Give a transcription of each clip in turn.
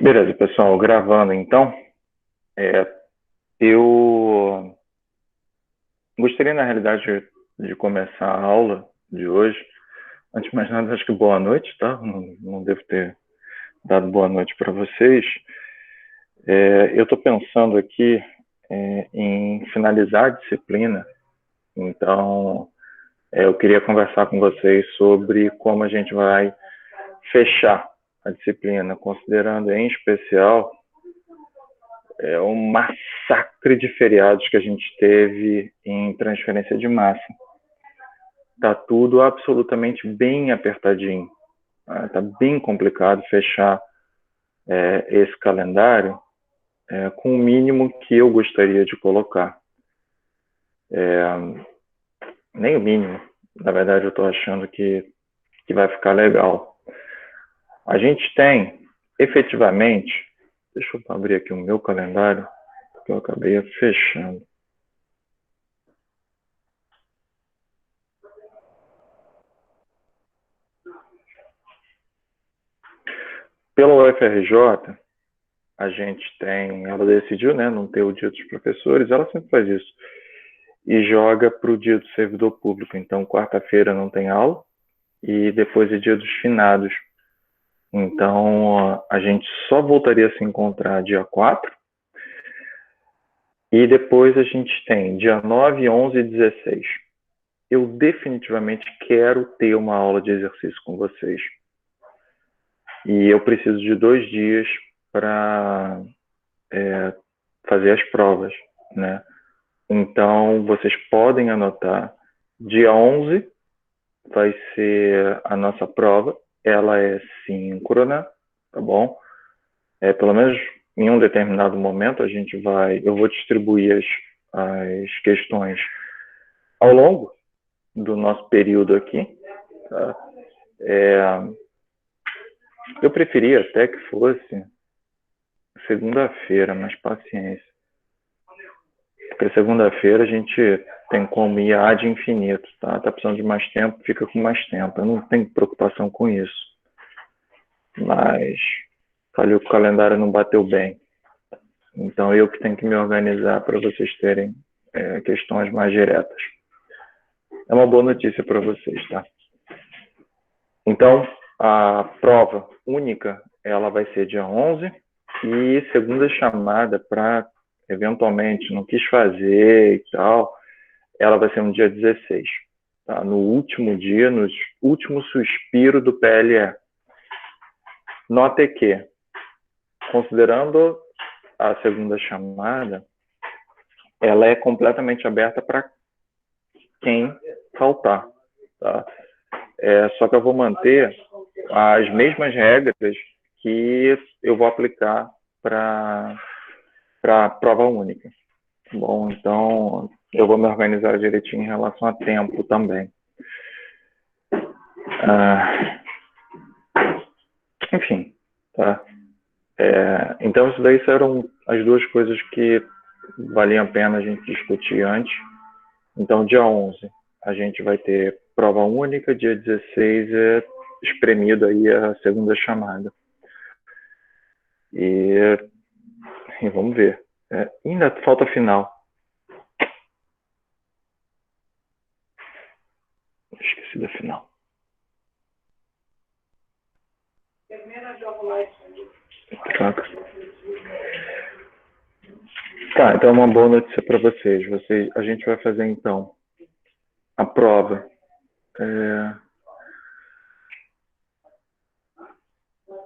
Beleza, pessoal, gravando então. É, eu gostaria, na realidade, de começar a aula de hoje. Antes de mais nada, acho que boa noite, tá? Não devo ter dado boa noite para vocês. Eu estou pensando aqui em finalizar a disciplina, então eu queria conversar com vocês sobre como a gente vai fechar a disciplina, considerando em especial um massacre de feriados que a gente teve em transferência de massa. Tá tudo absolutamente bem apertadinho. Tá bem complicado fechar esse calendário com o mínimo que eu gostaria de colocar. Nem o mínimo. Na verdade, eu estou achando que vai ficar legal. A gente tem, efetivamente, deixa eu abrir aqui o meu calendário, que eu acabei fechando. Pela UFRJ, a gente tem, ela decidiu, né, não ter o dia dos professores, ela sempre faz isso, e joga para o dia do servidor público. Então, quarta-feira não tem aula, e depois é dia dos finados. Então, a gente só voltaria a se encontrar dia 4, e depois a gente tem dia 9, 11 e 16. Eu definitivamente quero ter uma aula de exercício com vocês. E eu preciso de 2 dias para fazer as provas, né? Então, vocês podem anotar, dia 11 vai ser a nossa prova, ela é síncrona, tá bom? Pelo menos em um determinado momento eu vou distribuir as questões ao longo do nosso período aqui, tá? Eu preferia até que fosse segunda-feira, mas paciência. Porque segunda-feira a gente tem como ir ad infinito, tá? Tá precisando de mais tempo, fica com mais tempo. Eu não tenho preocupação com isso. Mas falhou que o calendário não bateu bem. Então eu que tenho que me organizar para vocês terem questões mais diretas. É uma boa notícia para vocês, tá? Então, a prova única, ela vai ser dia 11 e segunda chamada para, eventualmente, não quis fazer e tal, ela vai ser no dia 16, tá? No último dia, no último suspiro do PLE. Note que, considerando a segunda chamada, ela é completamente aberta para quem faltar, tá? Só que eu vou manter as mesmas regras que eu vou aplicar para a prova única. Bom, então eu vou me organizar direitinho em relação a tempo também. Enfim, tá? Então isso daí eram as duas coisas que valiam a pena a gente discutir antes. Então dia 11 a gente vai ter prova única, dia 16 é espremido aí a segunda chamada. E vamos ver. Ainda falta final. Esqueci da final. Tá, então uma boa notícia para vocês. A gente vai fazer então a prova.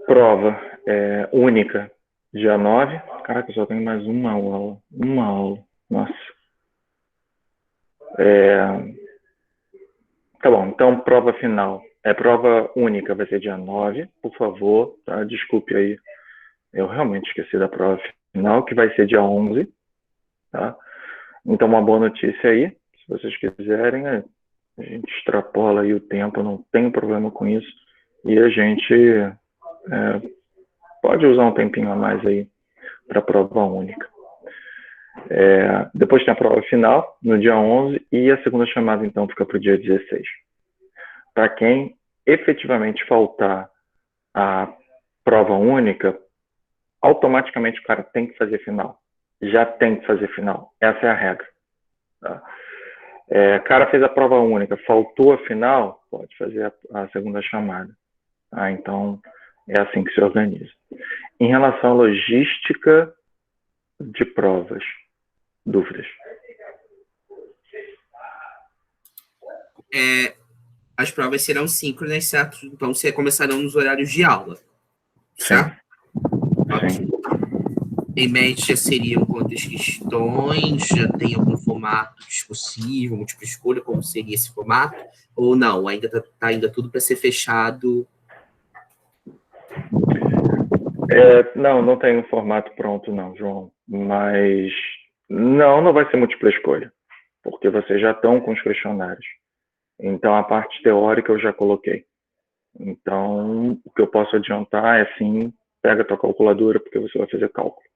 Prova única, dia 9. Caraca, eu só tenho mais uma aula. Uma aula. Nossa. Tá bom, então prova final. Prova única vai ser dia 9, por favor, tá? Desculpe aí. Eu realmente esqueci da prova final, que vai ser dia 11, tá? Então, uma boa notícia aí, se vocês quiserem, a gente extrapola aí o tempo, não tem problema com isso, e a gente pode usar um tempinho a mais aí para a prova única. Depois tem a prova final, no dia 11, e a segunda chamada, então, fica para o dia 16. Para quem efetivamente faltar a prova única, automaticamente o cara tem que fazer final. Já tem que fazer final. Essa é a regra. Tá? O cara fez a prova única, faltou a final, pode fazer a segunda chamada. Tá? Então, é assim que se organiza. Em relação à logística de provas, dúvidas? As provas serão síncronas, certo? Então, começarão nos horários de aula, certo? Sim. Em média, seriam quantas questões? Já tem algum formato discursivo, múltipla escolha? Como seria esse formato? Ou não? Ainda está ainda tudo para ser fechado? Não tem um formato pronto, não, João. Mas não vai ser múltipla escolha, porque vocês já estão com os questionários. Então, a parte teórica eu já coloquei. Então, o que eu posso adiantar é, sim, pega a tua calculadora, porque você vai fazer cálculo.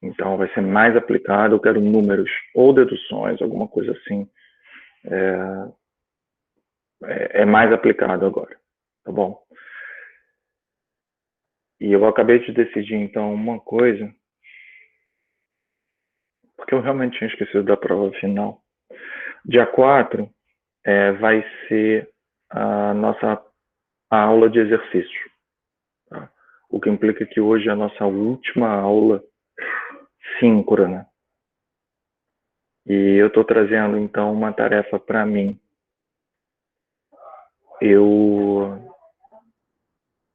Então, vai ser mais aplicado, eu quero números ou deduções, alguma coisa assim. É mais aplicado agora, tá bom? E eu acabei de decidir, então, uma coisa, porque eu realmente tinha esquecido da prova final. Dia 4 vai ser a nossa aula de exercício. Tá? O que implica que hoje é a nossa última aula síncrona. E eu estou trazendo, então, uma tarefa para mim. Eu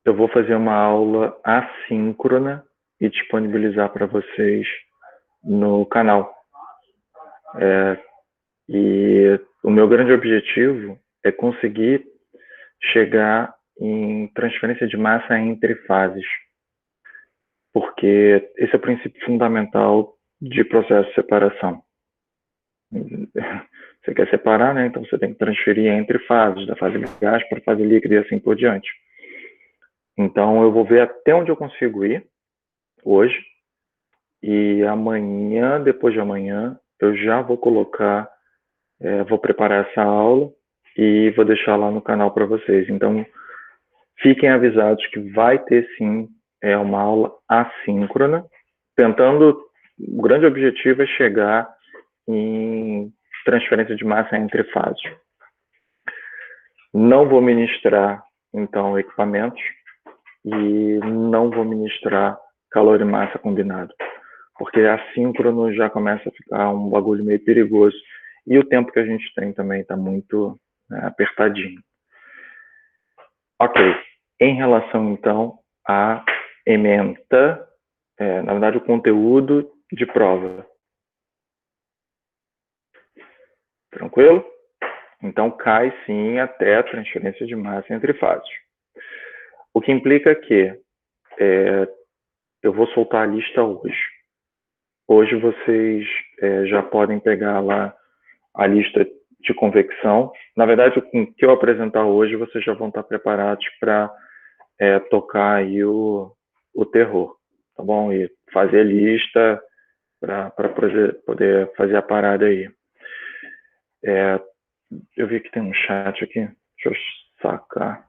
vou fazer uma aula assíncrona e disponibilizar para vocês no canal. E o meu grande objetivo é conseguir chegar em transferência de massa entre fases, porque esse é o princípio fundamental de processo de separação. Você quer separar, né? Então você tem que transferir entre fases, da fase gás para a fase líquida e assim por diante. Então eu vou ver até onde eu consigo ir hoje, e amanhã, depois de amanhã, eu já vou colocar, vou preparar essa aula e vou deixar lá no canal para vocês. Então fiquem avisados que vai ter sim uma aula assíncrona, tentando, o grande objetivo é chegar em transferência de massa entre fases. Não vou ministrar, então, equipamentos e não vou ministrar calor e massa combinado, porque assíncrono já começa a ficar um bagulho meio perigoso e o tempo que a gente tem também está muito apertadinho. Ok, em relação, então, à ementa, na verdade, o conteúdo de prova. Tranquilo? Então, cai sim até a transferência de massa entre fases. O que implica que eu vou soltar a lista hoje. Hoje vocês já podem pegar lá a lista de convecção. Na verdade, com o que eu apresentar hoje, vocês já vão estar preparados para tocar aí o terror, tá bom? E fazer a lista para poder fazer a parada aí. Eu vi que tem um chat aqui. Deixa eu sacar.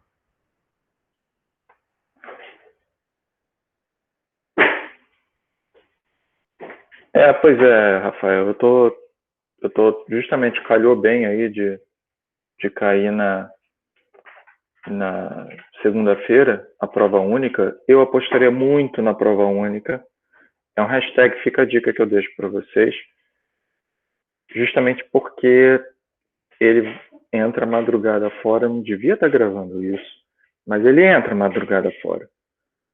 Pois é, Rafael. Eu tô justamente, calhou bem aí de cair na segunda-feira a prova única. Eu apostaria muito na prova única. É um hashtag, fica a dica que eu deixo para vocês. Justamente porque ele entra madrugada fora. Eu não devia estar gravando isso, mas ele entra madrugada fora.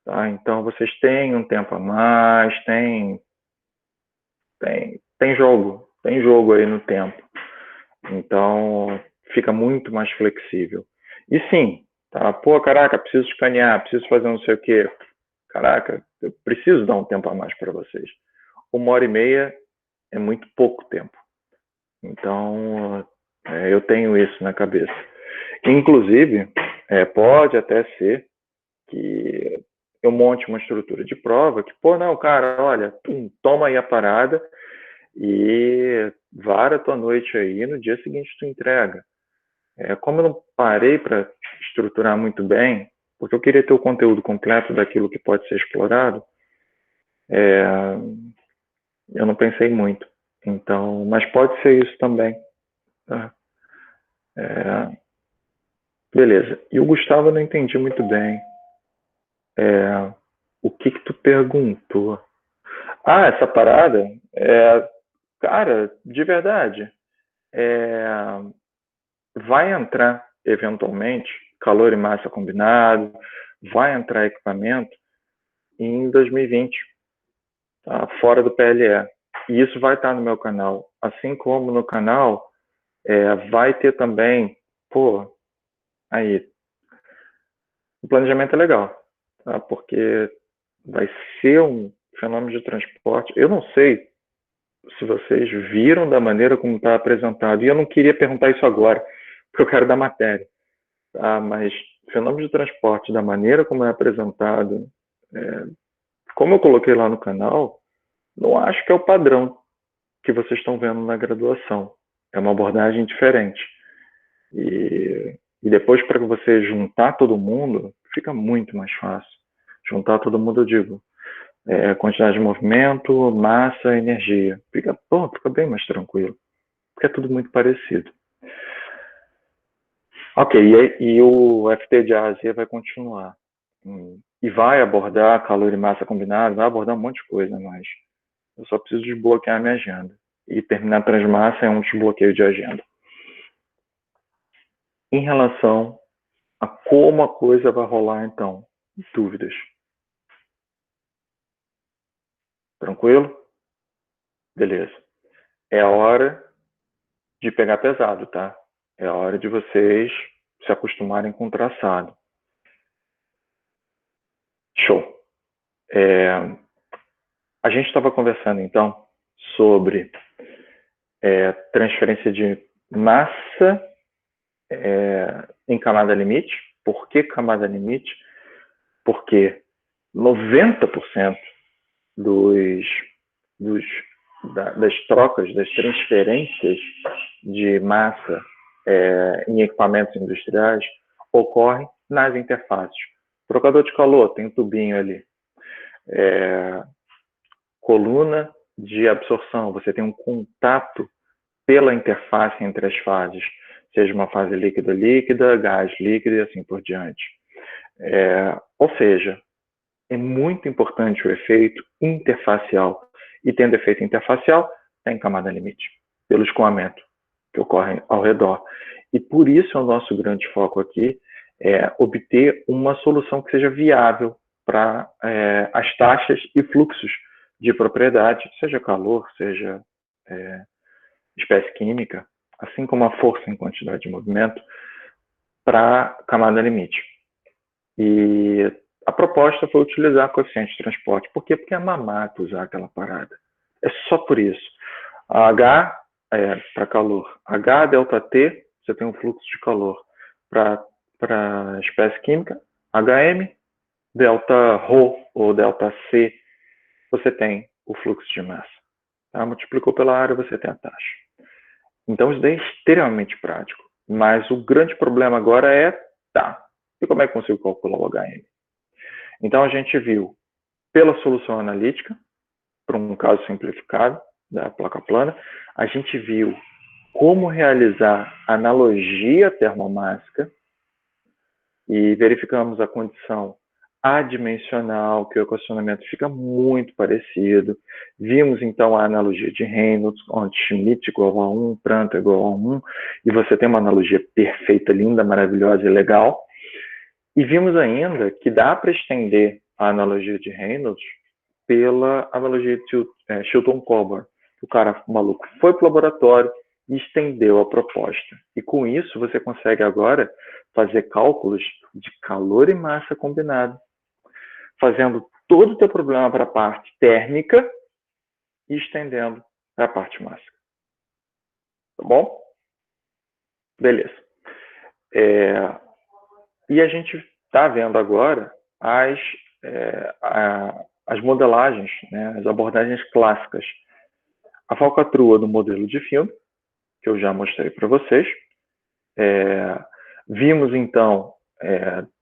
Tá? Então vocês têm um tempo a mais, tem jogo aí no tempo. Então fica muito mais flexível. E sim, tá? Pô, caraca, preciso escanear, preciso fazer não sei o quê. Caraca, eu preciso dar um tempo a mais para vocês. 1h30 é muito pouco tempo. Então eu tenho isso na cabeça. Inclusive, pode até ser que eu monte uma estrutura de prova que, pô, não, cara, olha, toma aí a parada e vara a tua noite aí, no dia seguinte tu entrega. Como eu não parei para estruturar muito bem, porque eu queria ter o conteúdo completo daquilo que pode ser explorado, Eu não pensei muito. Então, mas pode ser isso também. Tá? Beleza. E o Gustavo eu não entendi muito bem. O que tu perguntou? Ah, essa parada? Cara, de verdade, vai entrar eventualmente calor e massa combinado, vai entrar equipamento em 2020, tá? Fora do PLE. E isso vai estar no meu canal. Assim como no canal, vai ter também, aí, o planejamento é legal, tá? Porque vai ser um fenômeno de transporte. Eu não sei se vocês viram da maneira como está apresentado, e eu não queria perguntar isso agora, porque eu quero dar matéria, tá? Mas fenômeno de transporte, da maneira como é apresentado, como eu coloquei lá no canal, não acho que é o padrão que vocês estão vendo na graduação. É uma abordagem diferente. E depois, para você juntar todo mundo, fica muito mais fácil. Juntar todo mundo, eu digo, quantidade de movimento, massa, energia. Fica bem mais tranquilo. Porque é tudo muito parecido. Ok, e o FT de A a Z vai continuar. E vai abordar calor e massa combinado, vai abordar um monte de coisa, mas eu só preciso desbloquear a minha agenda. E terminar transmassa é um desbloqueio de agenda. Em relação a como a coisa vai rolar, então, dúvidas? Tranquilo? Beleza. É a hora de pegar pesado, tá? É a hora de vocês se acostumarem com o traçado. Show. A gente estava conversando, então, sobre transferência de massa em camada limite. Por que camada limite? Porque 90% das trocas, das transferências de massa em equipamentos industriais ocorrem nas interfaces. Trocador de calor, tem um tubinho ali. Coluna de absorção, você tem um contato pela interface entre as fases, seja uma fase líquida-líquida, gás líquido e assim por diante. Ou seja, é muito importante o efeito interfacial. E tendo efeito interfacial, tem camada limite, pelo escoamento que ocorre ao redor. E por isso o nosso grande foco aqui é obter uma solução que seja viável para as taxas e fluxos de propriedade, seja calor, seja espécie química, assim como a força em quantidade de movimento, para camada limite. E a proposta foi utilizar coeficiente de transporte. Por quê? Porque é mamato usar aquela parada. É só por isso. A H para calor. H delta T, você tem um fluxo de calor. Para espécie química, HM, delta Rho ou delta C, você tem o fluxo de massa. Tá? Multiplicou pela área, você tem a taxa. Então, isso daí é extremamente prático. Mas o grande problema agora e como é que eu consigo calcular o HM? Então, a gente viu pela solução analítica, para um caso simplificado da placa plana, a gente viu como realizar analogia termomássica e verificamos a condição adimensional, que o equacionamento fica muito parecido. Vimos, então, a analogia de Reynolds, onde Schmidt igual a 1, Prandtl igual a 1, e você tem uma analogia perfeita, linda, maravilhosa e legal. E vimos ainda que dá para estender a analogia de Reynolds pela analogia de Chilton-Coburn. O cara maluco foi para o laboratório e estendeu a proposta. E com isso você consegue agora fazer cálculos de calor e massa combinado, fazendo todo o teu problema para a parte térmica e estendendo para a parte mássica. Tá bom? Beleza. E a gente está vendo agora as modelagens, né, as abordagens clássicas. A falcatrua do modelo de filme, que eu já mostrei para vocês. Vimos, então,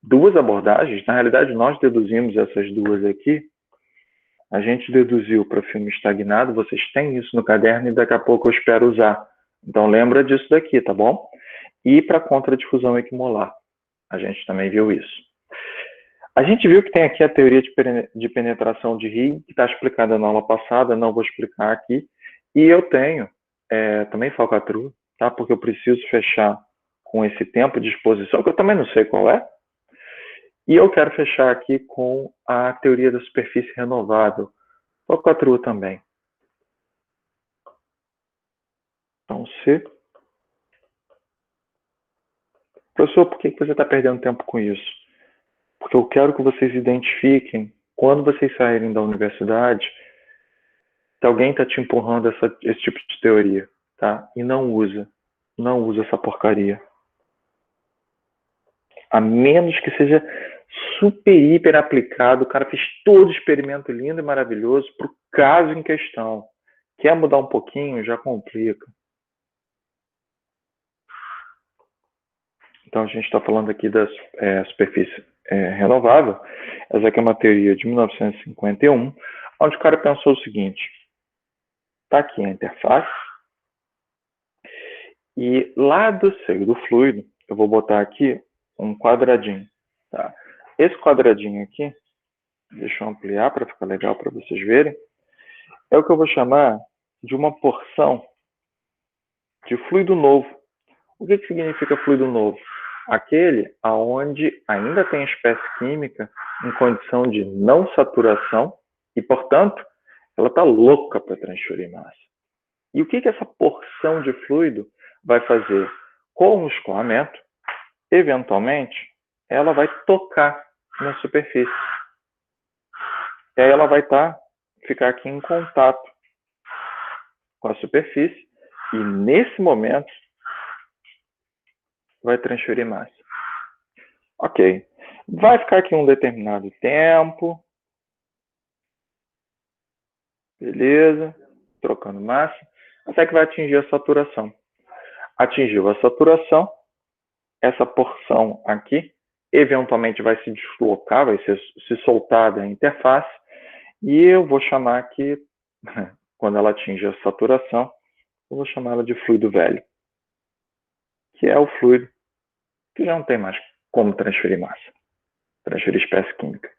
duas abordagens. Na realidade, nós deduzimos essas duas aqui A gente deduziu para filme estagnado, vocês têm isso no caderno e daqui a pouco eu espero usar. Então lembra disso daqui, tá bom? E para contradifusão equimolar. A gente também viu isso. A gente viu que tem aqui a teoria de penetração de Higgs, que está explicada na aula passada, não vou explicar aqui. E eu tenho também falcatrua, tá? Porque eu preciso fechar com esse tempo de exposição, que eu também não sei qual é. E eu quero fechar aqui com a teoria da superfície renovável, falcatrua também. Então, se... Professor, por que você está perdendo tempo com isso? Porque eu quero que vocês identifiquem, quando vocês saírem da universidade, se alguém está te empurrando esse tipo de teoria, tá? E não usa essa porcaria. A menos que seja super, hiper aplicado, o cara fez todo o experimento lindo e maravilhoso para o caso em questão. Quer mudar um pouquinho, já complica. Então, a gente está falando aqui da superfície renovável. Essa aqui é uma teoria de 1951, onde o cara pensou o seguinte. Está aqui a interface. E lá do seio do fluido, eu vou botar aqui um quadradinho. Tá? Esse quadradinho aqui, deixa eu ampliar para ficar legal para vocês verem, é o que eu vou chamar de uma porção de fluido novo. O que significa fluido novo? Aquele aonde ainda tem espécie química em condição de não saturação e, portanto, ela está louca para transferir massa. E o que essa porção de fluido vai fazer? Com o escoamento, eventualmente, ela vai tocar na superfície. E aí ela vai ficar aqui em contato com a superfície e, nesse momento, vai transferir massa. Ok. Vai ficar aqui um determinado tempo. Beleza. Trocando massa. Até que vai atingir a saturação. Atingiu a saturação. Essa porção aqui, eventualmente vai se deslocar, vai se soltar da interface. E eu vou chamar aqui, quando ela atinge a saturação, eu vou chamar ela de fluido velho. Que é o fluido que já não tem mais como transferir massa. Transferir espécie química.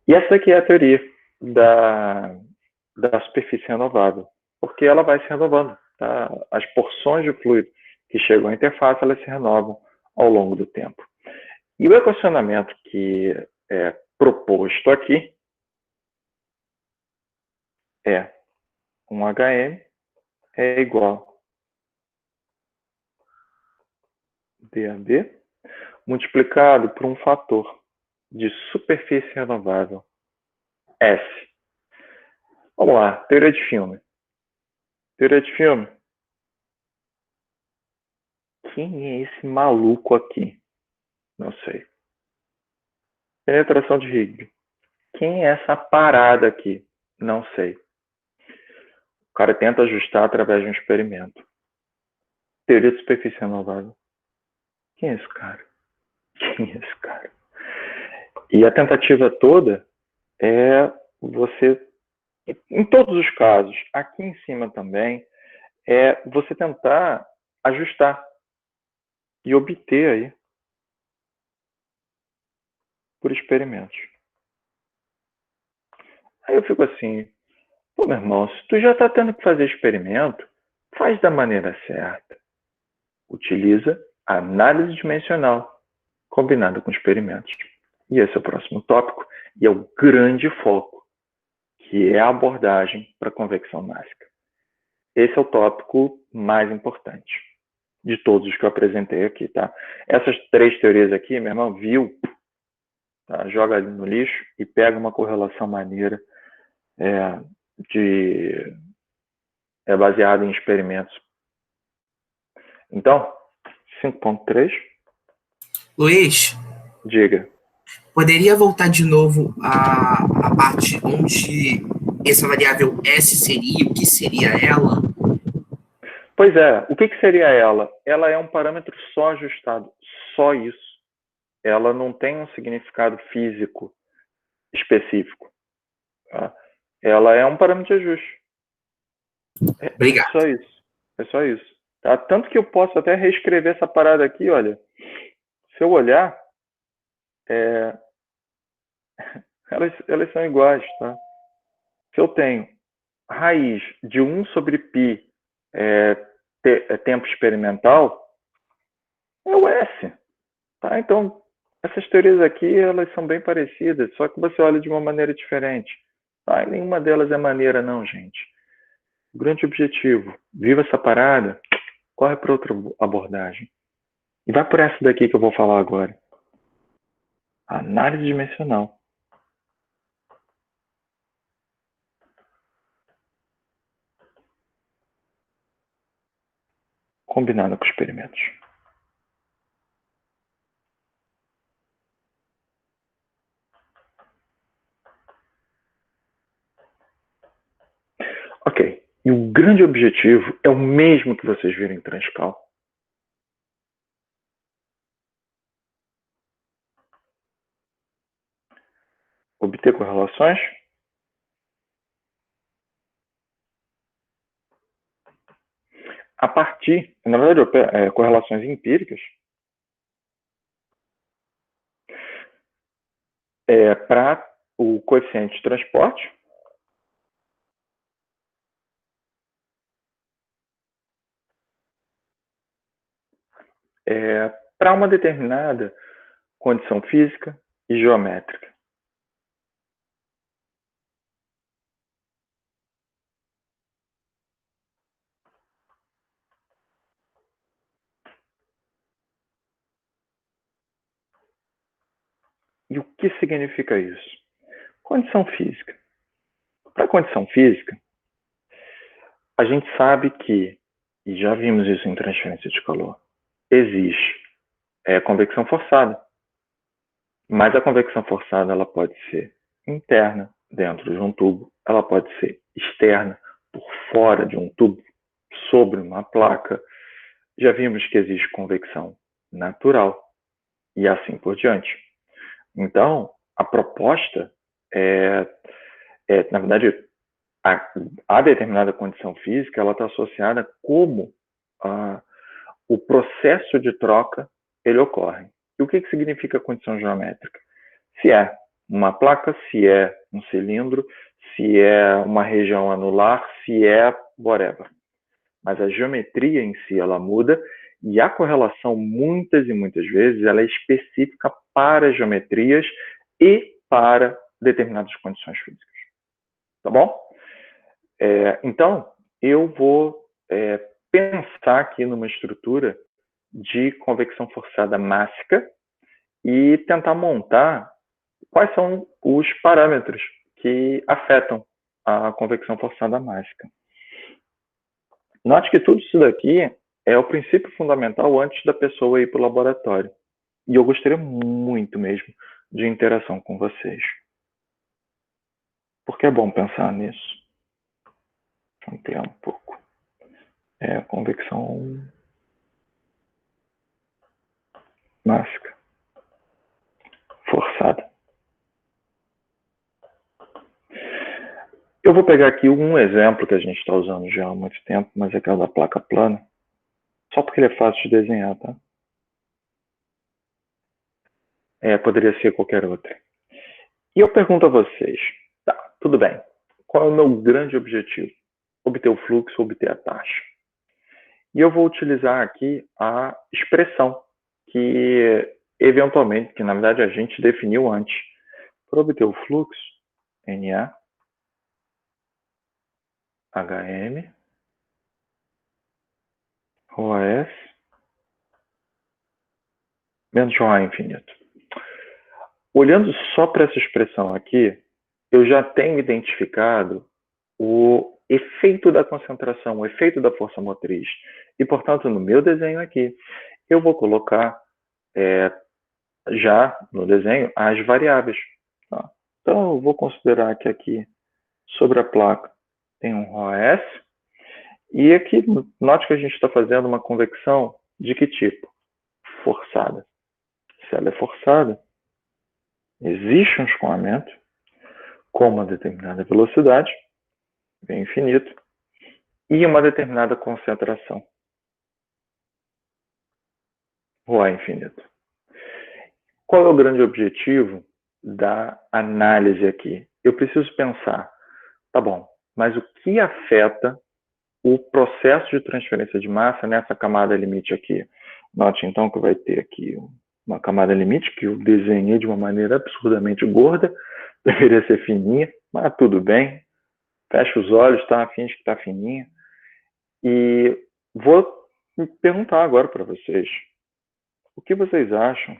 E essa aqui é a teoria da superfície renovável, porque ela vai se renovando. Tá? As porções de fluido que chegam à interface, elas se renovam ao longo do tempo. E o equacionamento que é proposto aqui é um HM é igual a DAB multiplicado por um fator de superfície renovável, S. Vamos lá, teoria de filme. Teoria de filme. Quem é esse maluco aqui? Não sei. Penetração de Higgs. Quem é essa parada aqui? Não sei. O cara tenta ajustar através de um experimento. Teoria de superfície renovável. Quem é esse cara? Quem é esse cara? E a tentativa toda é você, em todos os casos, aqui em cima também, é você tentar ajustar e obter aí por experimentos. Aí eu fico assim, pô, meu irmão, se tu já está tendo que fazer experimento, faz da maneira certa. Utiliza a análise dimensional combinada com experimentos. E esse é o próximo tópico, e é o grande foco, que é a abordagem para a convecção mássica. Esse é o tópico mais importante de todos os que eu apresentei aqui, tá? Essas três teorias aqui, meu irmão, viu? Tá? Joga ali no lixo e pega uma correlação maneira baseada em experimentos. Então, 5.3. Luiz, Diga. poderia voltar de novo a parte onde essa variável S seria, o que seria ela? Pois é, o que seria ela? Ela é um parâmetro só ajustado, só isso. Ela não tem um significado físico específico. Tá? ela é um parâmetro de ajuste. Obrigado. É só isso. É só isso. Tá? Tanto que eu posso até reescrever essa parada aqui, olha. Se eu olhar, elas são iguais, tá? Se eu tenho raiz de 1 sobre π tempo experimental, é o S. Tá? Então, essas teorias aqui, elas são bem parecidas, só que você olha de uma maneira diferente. Tá? E nenhuma delas é maneira, não, gente. O grande objetivo, viva essa parada, corre para outra abordagem. E vai por essa daqui que eu vou falar agora. Análise dimensional. Combinada com experimentos. Ok. E o grande objetivo é o mesmo que vocês viram em Transcal. Obter correlações. A partir, na verdade, correlações empíricas, para o coeficiente de transporte, para uma determinada condição física e geométrica. E o que significa isso? Condição física. Para a condição física, a gente sabe que, e já vimos isso em transferência de calor, existe convecção forçada. Mas a convecção forçada ela pode ser interna, dentro de um tubo, ela pode ser externa, por fora de um tubo, sobre uma placa. Já vimos que existe convecção natural e assim por diante. Então, a proposta na verdade, a determinada condição física ela está associada como o processo de troca ele ocorre. E o que significa condição geométrica? Se é uma placa, se é um cilindro, se é uma região anular, se é whatever. Mas a geometria em si ela muda e a correlação muitas e muitas vezes ela é específica para geometrias e para determinadas condições físicas. Tá bom? Então, eu vou pensar aqui numa estrutura de convecção forçada mássica e tentar montar quais são os parâmetros que afetam a convecção forçada mássica. Note que tudo isso daqui é o princípio fundamental antes da pessoa ir para o laboratório. E eu gostaria muito mesmo de interação com vocês. Porque é bom pensar nisso. Deixa eu ampliar um pouco. Convecção mássica forçada. Eu vou pegar aqui um exemplo que a gente está usando já há muito tempo, mas é aquela da placa plana. Só porque ele é fácil de desenhar, tá? Poderia ser qualquer outra. E eu pergunto a vocês, tá, tudo bem, qual é o meu grande objetivo? Obter o fluxo, obter a taxa. E eu vou utilizar aqui a expressão que, eventualmente, que na verdade a gente definiu antes. Para obter o fluxo, NA, HM, ρS, menos ρA infinito. Olhando só para essa expressão aqui, eu já tenho identificado o efeito da concentração, o efeito da força motriz. E, portanto, no meu desenho aqui, eu vou colocar já no desenho as variáveis. Tá? Então, eu vou considerar que aqui, sobre a placa, tem um ρS. E aqui, note que a gente está fazendo uma convecção de que tipo? Forçada. Se ela é forçada, existe um escoamento. com uma determinada velocidade, V infinito, e uma determinada concentração, ρ infinito. Qual é o grande objetivo da análise aqui? Eu preciso pensar, tá bom, mas o que afeta o processo de transferência de massa nessa camada limite aqui? Note então que vai ter aqui uma camada limite que eu desenhei de uma maneira absurdamente gorda, deveria ser fininha, mas tudo bem. Fecha os olhos, tá? Finge que tá fininha. E vou perguntar agora para vocês, o que vocês acham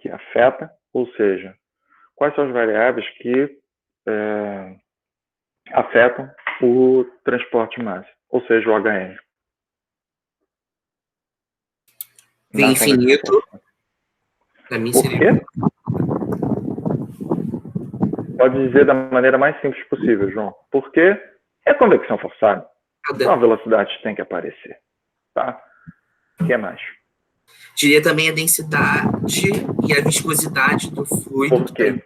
que afeta, ou seja, quais são as variáveis que afetam o transporte de massa, ou seja, o HM? V infinito, para mim Por seria... quê? Pode dizer da maneira mais simples possível, João. Porque é convecção forçada. Então a velocidade tem que aparecer. Tá? O que mais? Diria também a densidade e a viscosidade do fluido. Por quê?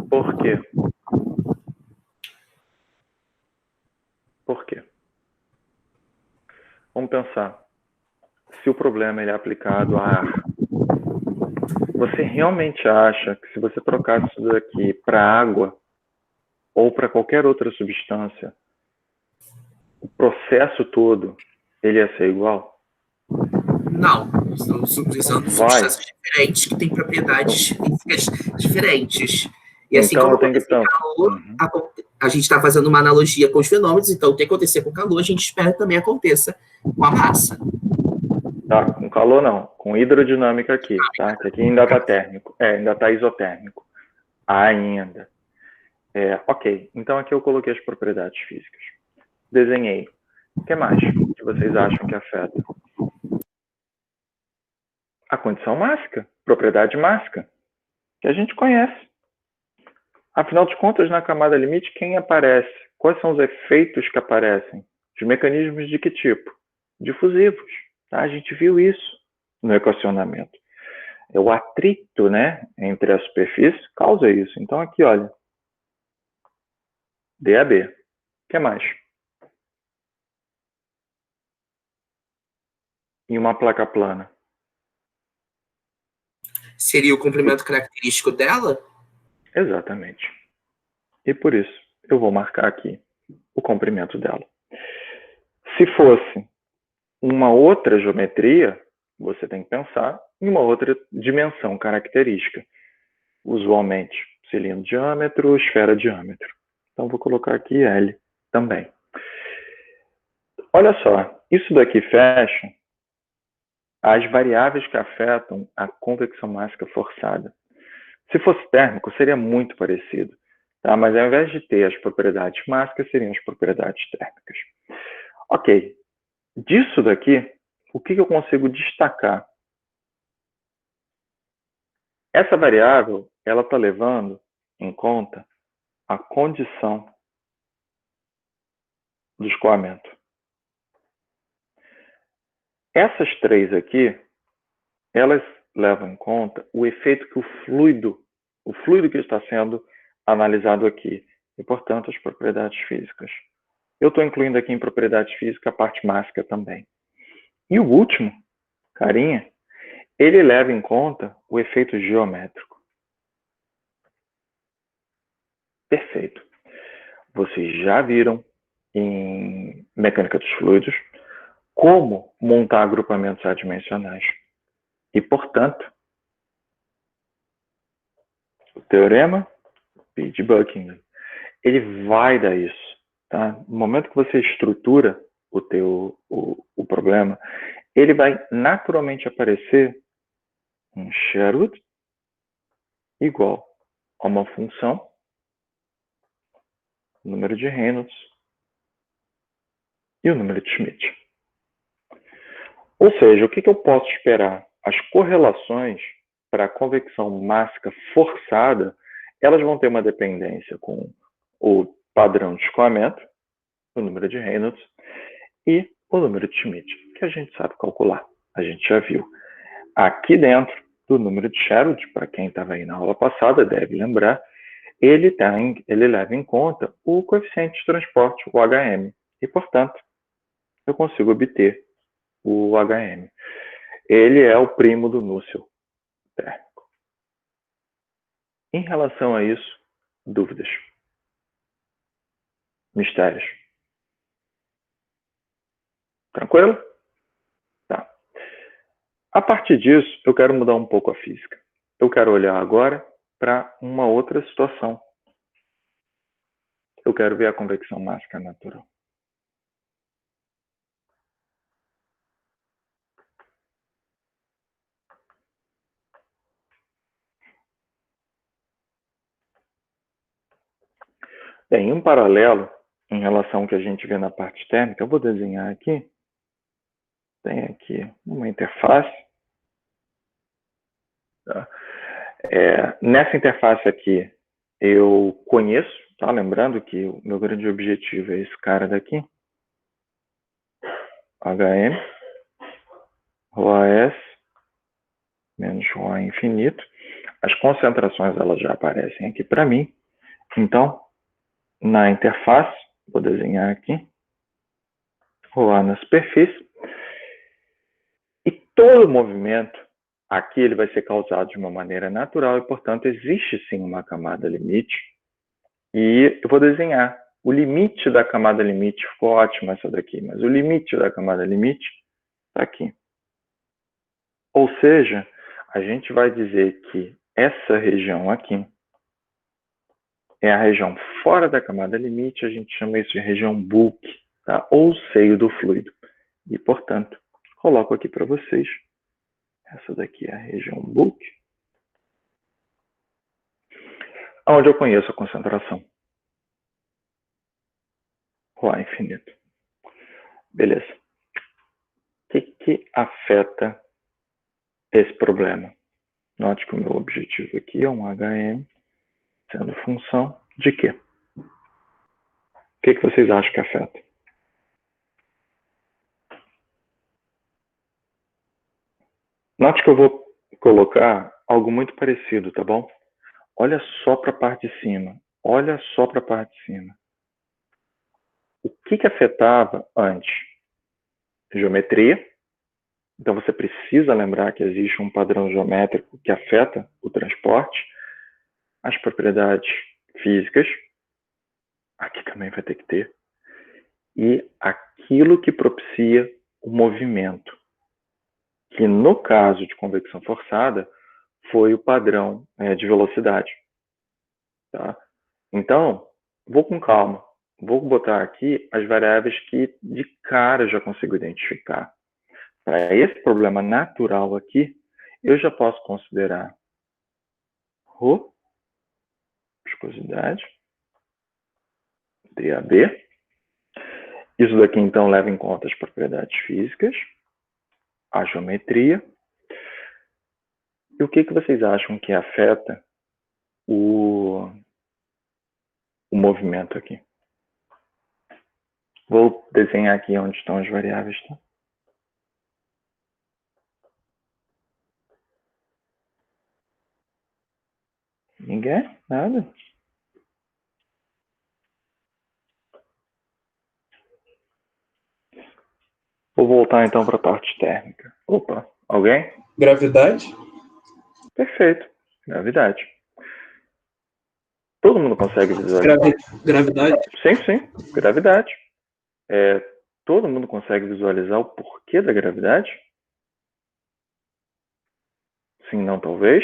Por quê? Por quê? Vamos pensar. Se o problema ele é aplicado a ar, você realmente acha que se você trocasse isso daqui para água ou para qualquer outra substância, o processo todo ele ia ser igual? Não, são substâncias diferentes que têm propriedades físicas diferentes. E assim então, como eu tenho que acontece com calor, a gente está fazendo uma analogia com os fenômenos, então o que acontecer com o calor, a gente espera que também aconteça com a massa. Tá, com calor não, com hidrodinâmica aqui, tá? Que aqui ainda está térmico, ainda está isotérmico. Ainda. Ok, então aqui eu coloquei as propriedades físicas. Desenhei. O que mais que vocês acham que afeta? A condição mássica, propriedade mássica, que a gente conhece. Afinal de contas, na camada limite, quem aparece? Quais são os efeitos que aparecem? Os mecanismos de que tipo? Difusivos. Tá? A gente viu isso no equacionamento. O atrito, né, entre a superfície causa isso. Então aqui, olha, DAB. O que mais? Em uma placa plana. Seria o comprimento característico dela? Exatamente. E por isso, eu vou marcar aqui o comprimento dela. Se fosse uma outra geometria, você tem que pensar em uma outra dimensão característica. Usualmente, cilindro diâmetro, esfera diâmetro. Então, vou colocar aqui L também. Olha só, isso daqui fecha as variáveis que afetam a convecção mássica forçada. Se fosse térmico, seria muito parecido. Tá? Mas ao invés de ter as propriedades mássicas, seriam as propriedades térmicas. Ok. Disso daqui, o que eu consigo destacar? Essa variável, ela está levando em conta a condição do escoamento. Essas três aqui, elas levam em conta o efeito que o fluido que está sendo analisado aqui, e, portanto, as propriedades físicas. Eu estou incluindo aqui em propriedades físicas a parte mássica também. E o último, carinha, ele leva em conta o efeito geométrico. Perfeito. Vocês já viram em mecânica dos fluidos como montar agrupamentos adimensionais. E, portanto, o teorema P de Buckingham, ele vai dar isso. Tá? No momento que você estrutura o problema, ele vai naturalmente aparecer um Sherwood igual a uma função, o número de Reynolds e o número de Schmidt. Ou seja, o que eu posso esperar? As correlações para a convecção mássica forçada, elas vão ter uma dependência com o padrão de escoamento, o número de Reynolds e o número de Schmidt, que a gente sabe calcular. A gente já viu. Aqui dentro do número de Sherwood, para quem estava aí na aula passada, deve lembrar, ele leva em conta o coeficiente de transporte, o HM, e, portanto, eu consigo obter o HM. Ele é o primo do núcleo térmico. Em relação a isso, dúvidas? Mistérios? Tranquilo? Tá. A partir disso, eu quero mudar um pouco a física. Eu quero olhar agora para uma outra situação. Eu quero ver a convecção mássica natural. Bem, um paralelo em relação ao que a gente vê na parte térmica, eu vou desenhar aqui. Tem aqui uma interface. Tá? Nessa interface aqui, eu conheço, tá? Lembrando que o meu grande objetivo é esse cara daqui. HM, ρAS, menos ρA infinito. As concentrações elas já aparecem aqui para mim. Então, na interface, vou desenhar aqui, ρA na superfície. E todo movimento aqui ele vai ser causado de uma maneira natural e, portanto, existe sim uma camada limite. E eu vou desenhar o limite da camada limite. Ficou ótimo essa daqui, mas o limite da camada limite está aqui. Ou seja, a gente vai dizer que essa região aqui é a região fora da camada limite, a gente chama isso de região bulk, tá? Ou seio do fluido. E, portanto, coloco aqui para vocês. Essa daqui é a região bulk, onde eu conheço a concentração. ρA infinito. Beleza. O que afeta esse problema? Note que o meu objetivo aqui é um HM sendo função de quê? O que vocês acham que afeta? Note que eu vou colocar algo muito parecido, tá bom? Olha só para a parte de cima. Olha só para a parte de cima. O que afetava antes? Geometria. Então, você precisa lembrar que existe um padrão geométrico que afeta o transporte, as propriedades físicas, aqui também vai ter que ter, e aquilo que propicia o movimento, que no caso de convecção forçada, foi o padrão de velocidade. Tá? Então, vou com calma. Vou botar aqui as variáveis que de cara eu já consigo identificar. Para esse problema natural aqui, eu já posso considerar ρ, viscosidade, DAB. Isso daqui, então, leva em conta as propriedades físicas, a geometria. E o que vocês acham que afeta o movimento aqui? Vou desenhar aqui onde estão as variáveis. Tá? Ninguém? Nada? Vou voltar então para a parte térmica. Opa, alguém? Gravidade? Perfeito, gravidade. Todo mundo consegue visualizar? Gravidade? Sim, gravidade. Todo mundo consegue visualizar o porquê da gravidade? Sim, não, talvez.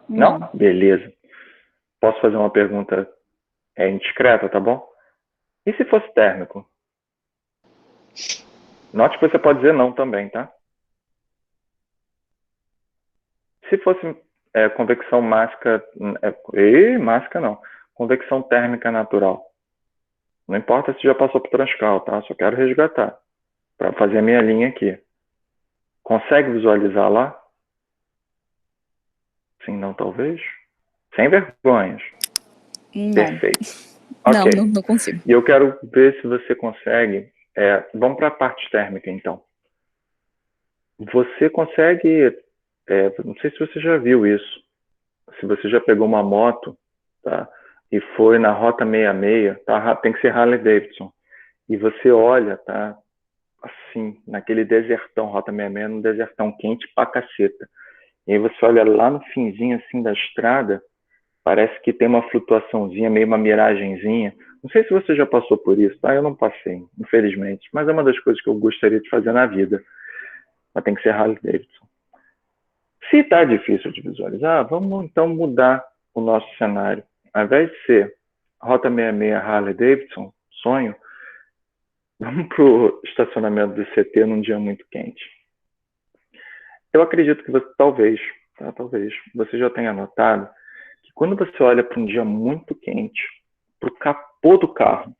Não? Beleza. Posso fazer uma pergunta indiscreta, tá bom? E se fosse térmico? Note que você pode dizer não também, tá? Se fosse convecção mássica... mássica não. Convecção térmica natural. Não importa se já passou por Transcal, tá? Só quero resgatar. Para fazer a minha linha aqui. Consegue visualizar lá? Sim, não, talvez? Sem vergonhas. Não. Perfeito. Não, Okay. não consigo. E eu quero ver se você consegue... vamos para a parte térmica, então. Você consegue não sei se você já viu isso, se você já pegou uma moto, tá? E foi na Rota 66, tá? Tem que ser Harley Davidson. E você olha, tá? Assim, naquele desertão, Rota 66, num desertão quente pra caceta. E aí você olha lá no finzinho, assim, da estrada, parece que tem uma flutuaçãozinha, meio uma miragenzinha. Não sei se você já passou por isso, tá? Eu não passei, infelizmente. Mas é uma das coisas que eu gostaria de fazer na vida. Mas tem que ser Harley Davidson. Se tá difícil de visualizar, vamos então mudar o nosso cenário. Ao invés de ser Rota 66 Harley Davidson, sonho, vamos pro estacionamento do CT num dia muito quente. Eu acredito que você, talvez você já tenha notado que quando você olha para um dia muito quente, para o capô do carro,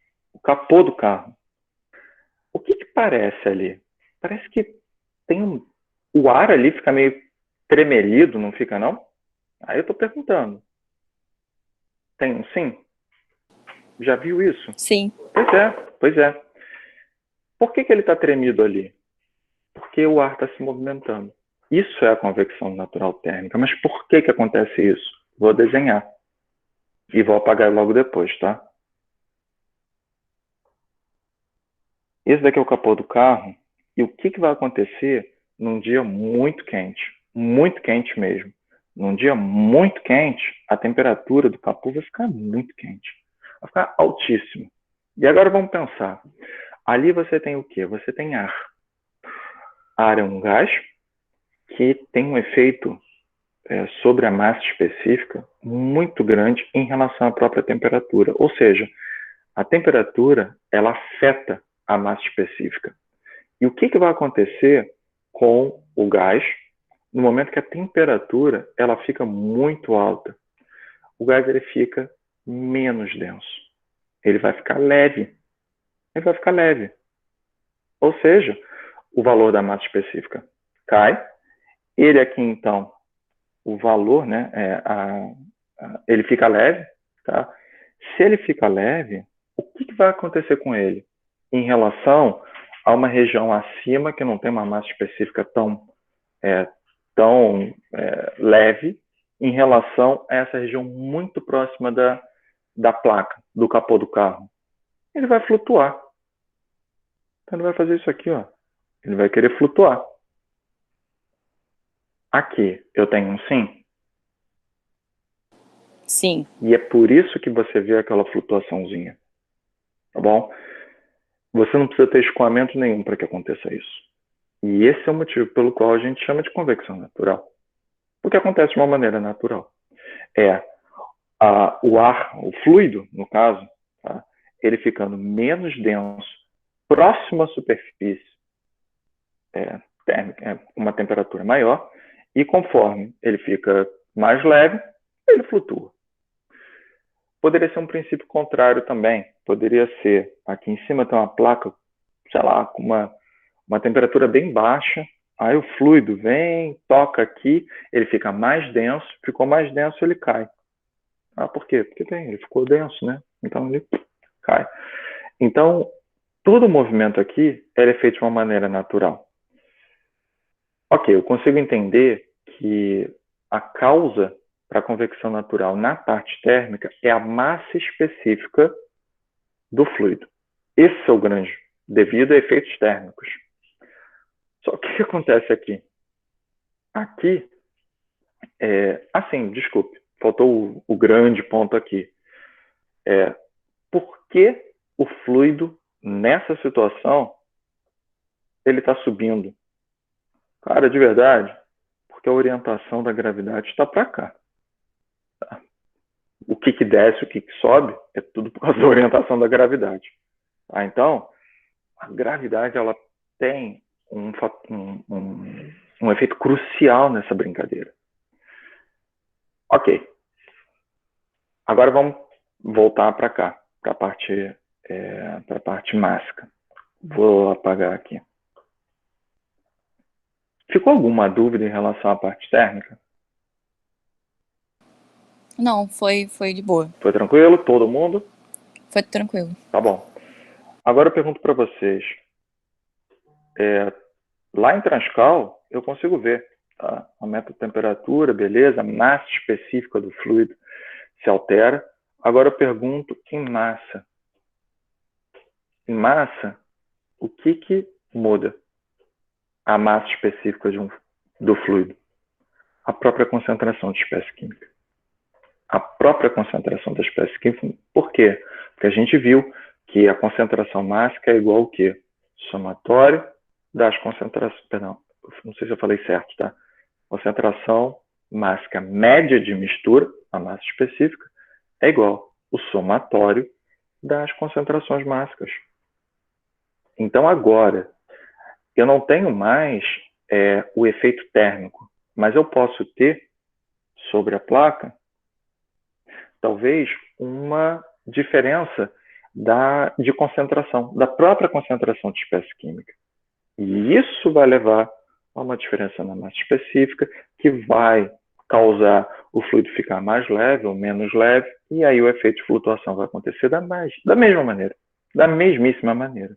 o que parece ali? Parece que tem o ar ali fica meio tremelido, não fica não? Aí eu tô perguntando. Tem um sim? Já viu isso? Sim. Pois é. Por que ele está tremido ali? Porque o ar está se movimentando. Isso é a convecção natural térmica. Mas por que acontece isso? Vou desenhar. E vou apagar logo depois, tá? Esse daqui é o capô do carro. E o que vai acontecer num dia muito quente? Muito quente mesmo. Num dia muito quente, a temperatura do capô vai ficar muito quente. Vai ficar altíssimo. E agora vamos pensar. Ali você tem o quê? Você tem ar. Ar é um gás que tem um efeito sobre a massa específica muito grande em relação à própria temperatura. Ou seja, a temperatura ela afeta a massa específica. E o que vai acontecer com o gás no momento que a temperatura ela fica muito alta? O gás ele fica menos denso. Ele vai ficar leve. Ou seja, o valor da massa específica cai. Ele aqui, então, o valor, né, ele fica leve, tá? Se ele fica leve, o que vai acontecer com ele? Em relação a uma região acima, que não tem uma massa específica tão leve, em relação a essa região muito próxima da placa, do capô do carro. Ele vai flutuar. Então ele vai fazer isso aqui, ó. Ele vai querer flutuar. Aqui eu tenho um sim. Sim. E é por isso que você vê aquela flutuaçãozinha. Tá bom? Você não precisa ter escoamento nenhum para que aconteça isso. E esse é o motivo pelo qual a gente chama de convecção natural. Porque acontece de uma maneira natural. O ar, o fluido, no caso, tá? Ele ficando menos denso, próximo à superfície térmica, uma temperatura maior, e conforme ele fica mais leve, ele flutua. Poderia ser um princípio contrário também. Poderia ser, aqui em cima tem uma placa, sei lá, com uma temperatura bem baixa, aí o fluido vem, toca aqui, ele fica mais denso, ficou mais denso, ele cai. Por quê? Porque ele ficou denso, né? Então ele cai. Então, todo o movimento aqui é feito de uma maneira natural. Ok, eu consigo entender que a causa para a convecção natural na parte térmica é a massa específica do fluido. Esse é o grande, devido a efeitos térmicos. Só que o que acontece aqui? Aqui, desculpe, faltou o grande ponto aqui. Por que o fluido, nessa situação, ele está subindo? Cara, de verdade, porque a orientação da gravidade está para cá. Tá? O que desce, o que sobe, é tudo por causa da orientação da gravidade. Tá? Então, a gravidade ela tem um efeito crucial nessa brincadeira. Ok. Agora vamos voltar para cá, para a parte mássica. Vou apagar aqui. Ficou alguma dúvida em relação à parte térmica? Não, foi de boa. Foi tranquilo? Todo mundo? Foi tranquilo. Tá bom. Agora eu pergunto para vocês. Lá em Transcal, eu consigo ver Tá? Aumenta a temperatura, beleza, a massa específica do fluido se altera. Agora eu pergunto, em massa? Em massa, o que muda a massa específica do fluido? A própria concentração de espécie química. A própria concentração da espécie química. Por quê? Porque a gente viu que a concentração mássica é igual ao quê? Somatório das concentrações... Perdão, não sei se eu falei certo, tá? Concentração mássica média de mistura, a massa específica, é igual ao somatório das concentrações mássicas. Então, agora, eu não tenho mais o efeito térmico, mas eu posso ter sobre a placa, talvez, uma diferença de concentração, da própria concentração de espécie química. E isso vai levar a uma diferença na massa específica, que vai causar o fluido ficar mais leve ou menos leve, e aí o efeito de flutuação vai acontecer da mesma maneira, da mesmíssima maneira.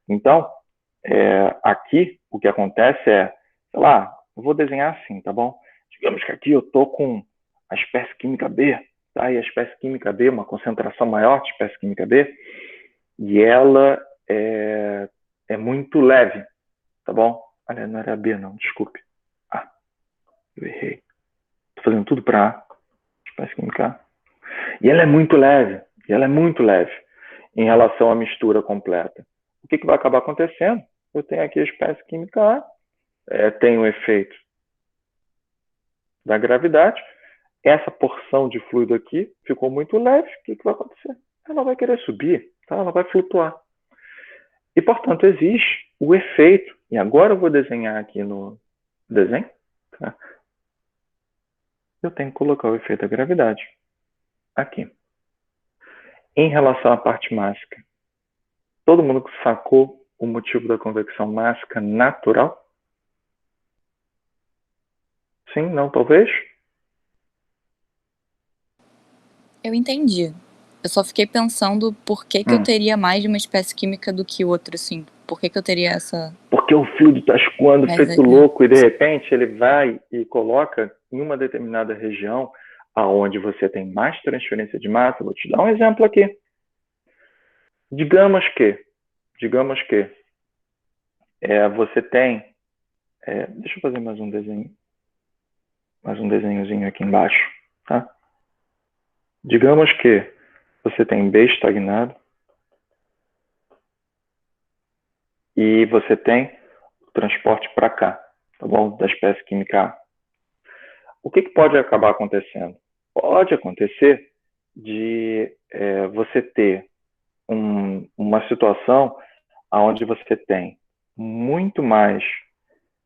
Então, aqui, o que acontece sei lá, eu vou desenhar assim, tá bom? Digamos que aqui eu estou com a espécie química B, tá? E a espécie química B, uma concentração maior de espécie química B, e ela é muito leve, tá bom? Olha, não era B não, desculpe. Eu errei. Estou fazendo tudo para A, espécie química A. E ela é muito leve, em relação à mistura completa. O que vai acabar acontecendo? Eu tenho aqui a espécie química A, tem o efeito da gravidade, essa porção de fluido aqui ficou muito leve, o que vai acontecer? Ela vai querer subir, tá? Ela vai flutuar. E, portanto, existe o efeito, e agora eu vou desenhar aqui no desenho, tá? Eu tenho que colocar o efeito da gravidade aqui. Em relação à parte mássica, todo mundo sacou o motivo da convecção mássica natural? Sim, não, talvez? Eu entendi. Eu só fiquei pensando por que eu teria mais de uma espécie química do que outra, assim. Por que eu teria essa... Porque o fluido está escoando feito louco e, de repente, ele vai e coloca em uma determinada região aonde você tem mais transferência de massa. Vou te dar um exemplo aqui. Digamos que você tem... deixa eu fazer mais um desenho. Mais um desenhozinho aqui embaixo, tá? Digamos que você tem B estagnado e você tem o transporte para cá, tá bom? Da espécie química A. O que pode acabar acontecendo? Pode acontecer de você ter uma situação onde você tem muito mais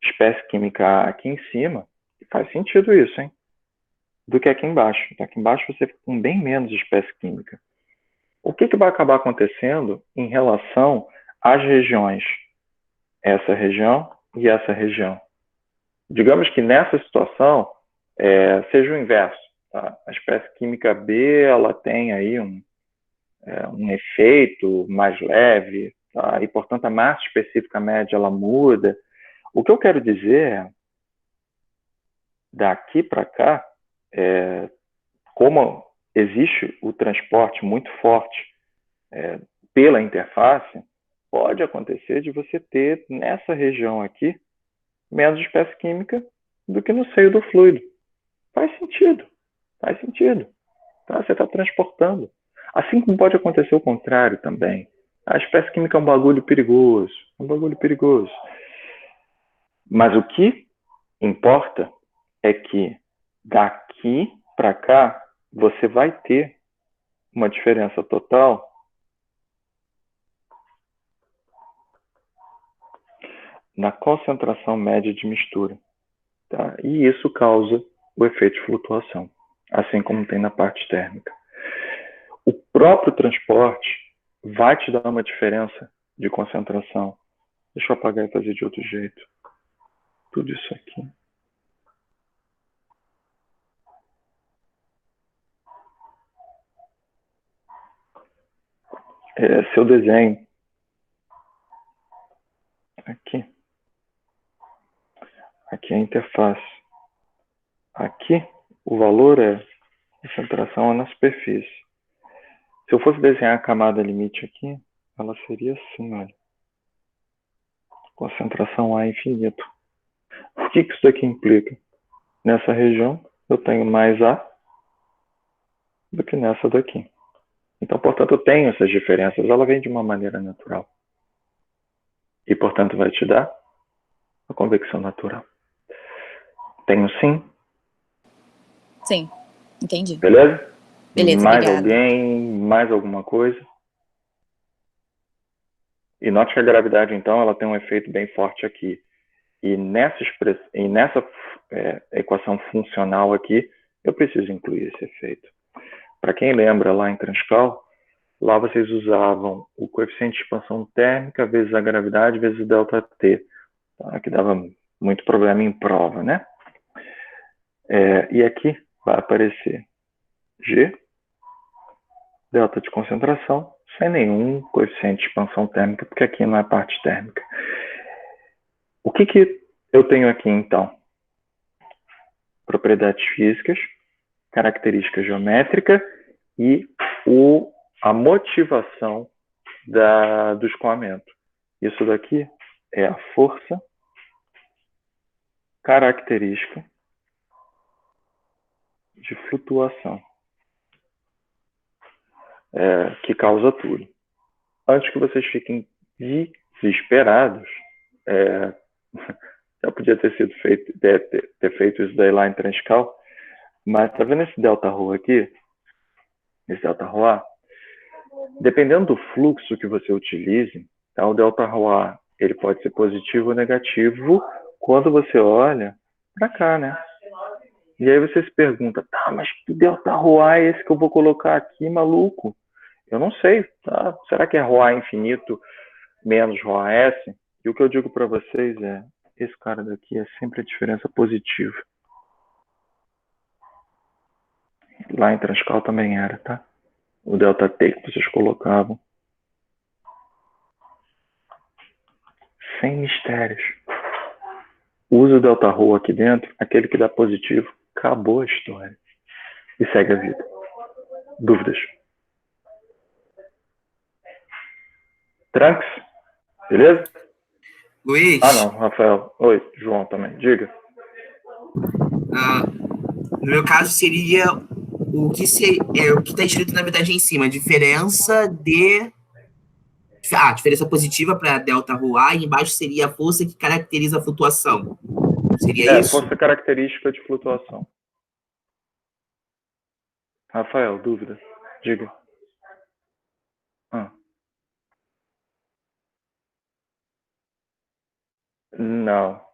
espécie química A aqui em cima, e faz sentido isso, hein? Do que aqui embaixo. Então, aqui embaixo você fica com bem menos espécie química. O que vai acabar acontecendo em relação às regiões? Essa região e essa região. Digamos que nessa situação seja o inverso. Tá? A espécie química B ela tem aí um efeito mais leve, tá? E, portanto, a massa específica média ela muda. O que eu quero dizer é, daqui para cá, como existe o transporte muito forte pela interface, pode acontecer de você ter nessa região aqui menos espécie química do que no seio do fluido. Faz sentido. Tá? Você está transportando. Assim como pode acontecer o contrário também. A espécie química é um bagulho perigoso. Mas o que importa é que daqui para cá você vai ter uma diferença total na concentração média de mistura. Tá? E isso causa o efeito de flutuação, assim como tem na parte térmica. O próprio transporte vai te dar uma diferença de concentração. Deixa eu apagar e fazer de outro jeito. Tudo isso aqui. Seu desenho. Aqui. Aqui é a interface. Aqui, o valor é concentração na superfície. Se eu fosse desenhar a camada limite aqui, ela seria assim, olha. Concentração A infinito. O que isso daqui implica? Nessa região, eu tenho mais A do que nessa daqui. Então, portanto, eu tenho essas diferenças. Ela vem de uma maneira natural. E, portanto, vai te dar a convecção natural. Tenho sim? Sim, entendi. Beleza? Beleza, Mais obrigada. alguém? Mais alguma coisa? E note que a gravidade, então, ela tem um efeito bem forte aqui. E nessa equação funcional aqui, eu preciso incluir esse efeito. Para quem lembra, lá em Transcal, lá vocês usavam o coeficiente de expansão térmica vezes a gravidade vezes o ΔT, tá? Que dava muito problema em prova, né? E aqui vai aparecer G, delta de concentração, sem nenhum coeficiente de expansão térmica, porque aqui não é parte térmica. O que eu tenho aqui, então? Propriedades físicas, característica geométrica e a motivação do escoamento. Isso daqui é a força característica de flutuação que causa tudo. Antes que vocês fiquem desesperados, já podia ter sido feito, ter feito isso daí lá em Transcal, mas tá vendo esse Δρ aqui? Esse ΔρA? Dependendo do fluxo que você utilize, tá? O ΔρA ele pode ser positivo ou negativo quando você olha para cá, né? E aí você se pergunta, tá, mas que ΔρA é esse que eu vou colocar aqui, maluco? Eu não sei, tá? Será que é ρA infinito menos ρS? E o que eu digo para vocês é, esse cara daqui é sempre a diferença positiva. Lá em Transcal também era, tá? O ΔT que vocês colocavam. Sem mistérios. Usa o Δρ aqui dentro, aquele que dá positivo. Acabou a história. E segue a vida. Dúvidas? Tranks? Beleza? Luiz, Não, Rafael. Oi, João também. Diga. no meu caso seria o que está escrito na verdade em cima, diferença positiva para ΔρA e embaixo seria a força que caracteriza a flutuação. Seria isso? Força característica de flutuação. Rafael, dúvida? Diga. Não.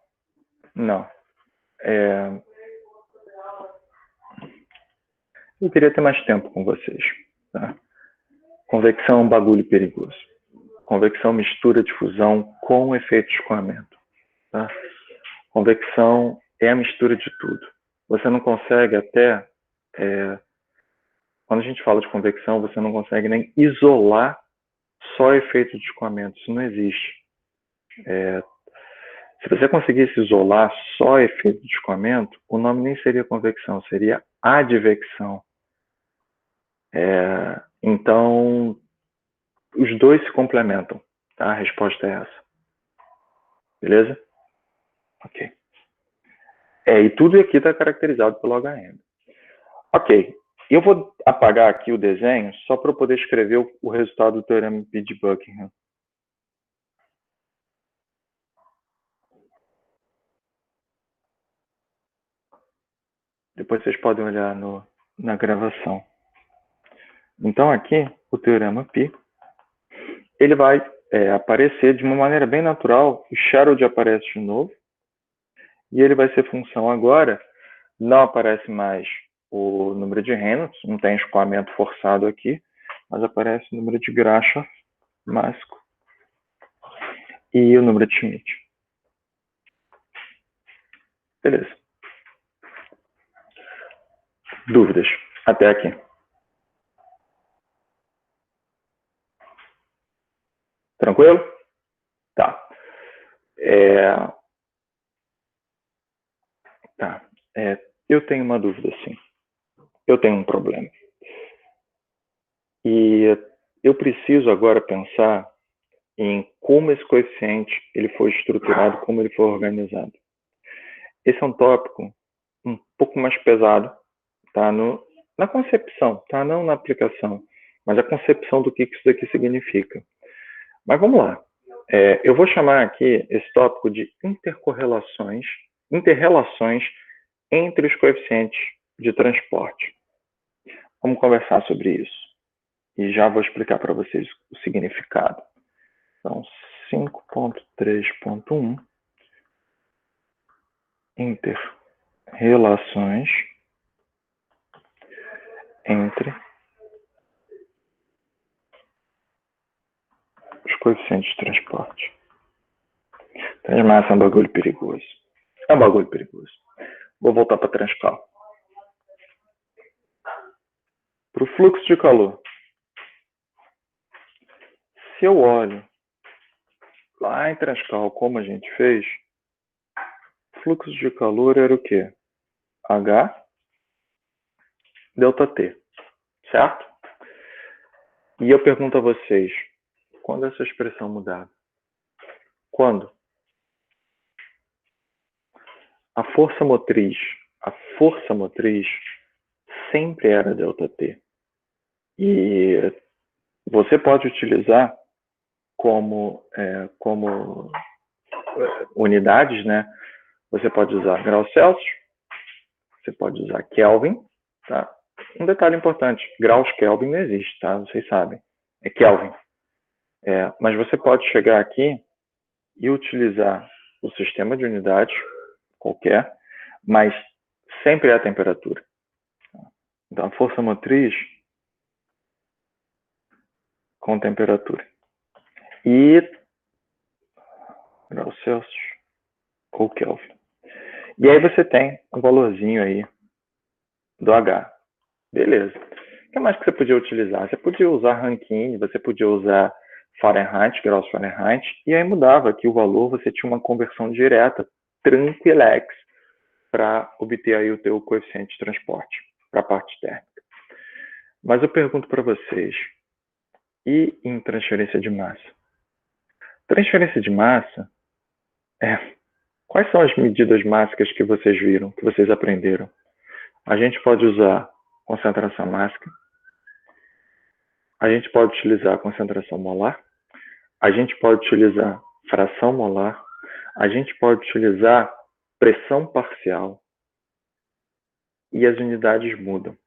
Eu queria ter mais tempo com vocês. Tá? Convecção é um bagulho perigoso. Convecção mistura difusão com efeito de escoamento. Tá? Convecção é a mistura de tudo. Você não consegue até... quando a gente fala de convecção, você não consegue nem isolar só efeito de escoamento. Isso não existe. Se você conseguisse isolar só efeito de escoamento, o nome nem seria convecção, seria advecção. Então, os dois se complementam. Tá? A resposta é essa. Beleza? Ok. E tudo aqui está caracterizado pelo HM. Ok. Eu vou apagar aqui o desenho só para eu poder escrever o resultado do teorema de Buckingham. Depois vocês podem olhar na gravação. Então aqui, o teorema Pi, ele vai aparecer de uma maneira bem natural. O Sherwood aparece de novo. E ele vai ser função agora. Não aparece mais o número de Reynolds, não tem escoamento forçado aqui, mas aparece o número de Grashof máximo e o número de Schmidt. Beleza. Dúvidas? Até aqui. Tranquilo? Tá. Tá. Eu tenho uma dúvida, sim. Eu tenho um problema. E eu preciso agora pensar em como esse coeficiente ele foi estruturado, como ele foi organizado. Esse é um tópico um pouco mais pesado, tá? Na concepção, tá? Não na aplicação, mas a concepção do que isso daqui significa. Mas vamos lá. Eu vou chamar aqui esse tópico de interrelações entre os coeficientes de transporte. Vamos conversar sobre isso. E já vou explicar para vocês o significado. Então, 5.3.1 interrelações entre os coeficientes de transporte. Transmassa é um bagulho perigoso. É um bagulho perigoso. Vou voltar para Transcal. Para o fluxo de calor. Se eu olho lá em Transcal, como a gente fez, fluxo de calor era o quê? H delta T, certo? E eu pergunto a vocês, quando essa expressão mudava? Quando? A força motriz sempre era delta T. E você pode utilizar como unidades, né? Você pode usar graus Celsius, você pode usar Kelvin, tá? Um detalhe importante, graus Kelvin não existe, tá? Vocês sabem, é Kelvin. Mas você pode chegar aqui e utilizar o sistema de unidades, qualquer, mas sempre é a temperatura. Então, a força motriz com temperatura. E graus Celsius ou Kelvin. E aí você tem um valorzinho aí do H. Beleza. O que mais que você podia utilizar? Você podia usar Rankine, você podia usar Fahrenheit, graus Fahrenheit, e aí mudava aqui o valor, você tinha uma conversão direta, tranquilex, para obter aí o teu coeficiente de transporte, para a parte térmica. Mas eu pergunto para vocês, e em transferência de massa? Transferência de massa, quais são as medidas mássicas que vocês viram, que vocês aprenderam? A gente pode usar concentração mássica, a gente pode utilizar concentração molar, a gente pode utilizar fração molar, a gente pode utilizar pressão parcial e as unidades mudam.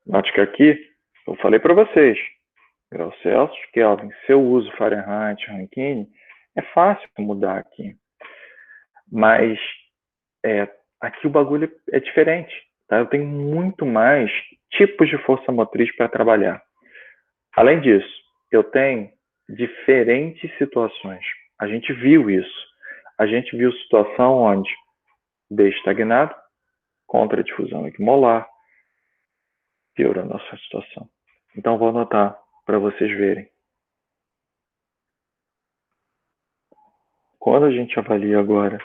Note que aqui eu falei para vocês, graus Celsius, Kelvin, se eu uso Fahrenheit, Rankine, é fácil mudar aqui. Mas aqui o bagulho é diferente. Tá? Eu tenho muito mais tipos de força motriz para trabalhar. Além disso, eu tenho diferentes situações. A gente viu isso. A gente viu situação onde B estagnado, contra a difusão equimolar, piorou a nossa situação. Então, vou anotar para vocês verem. Quando a gente avalia agora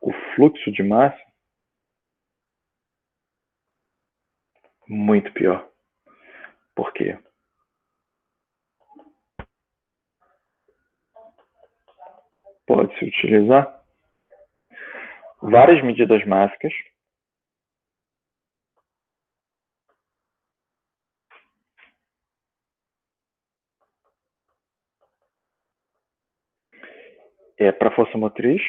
o fluxo de massa, muito pior. Por quê? Pode-se utilizar várias medidas mássicas para força motriz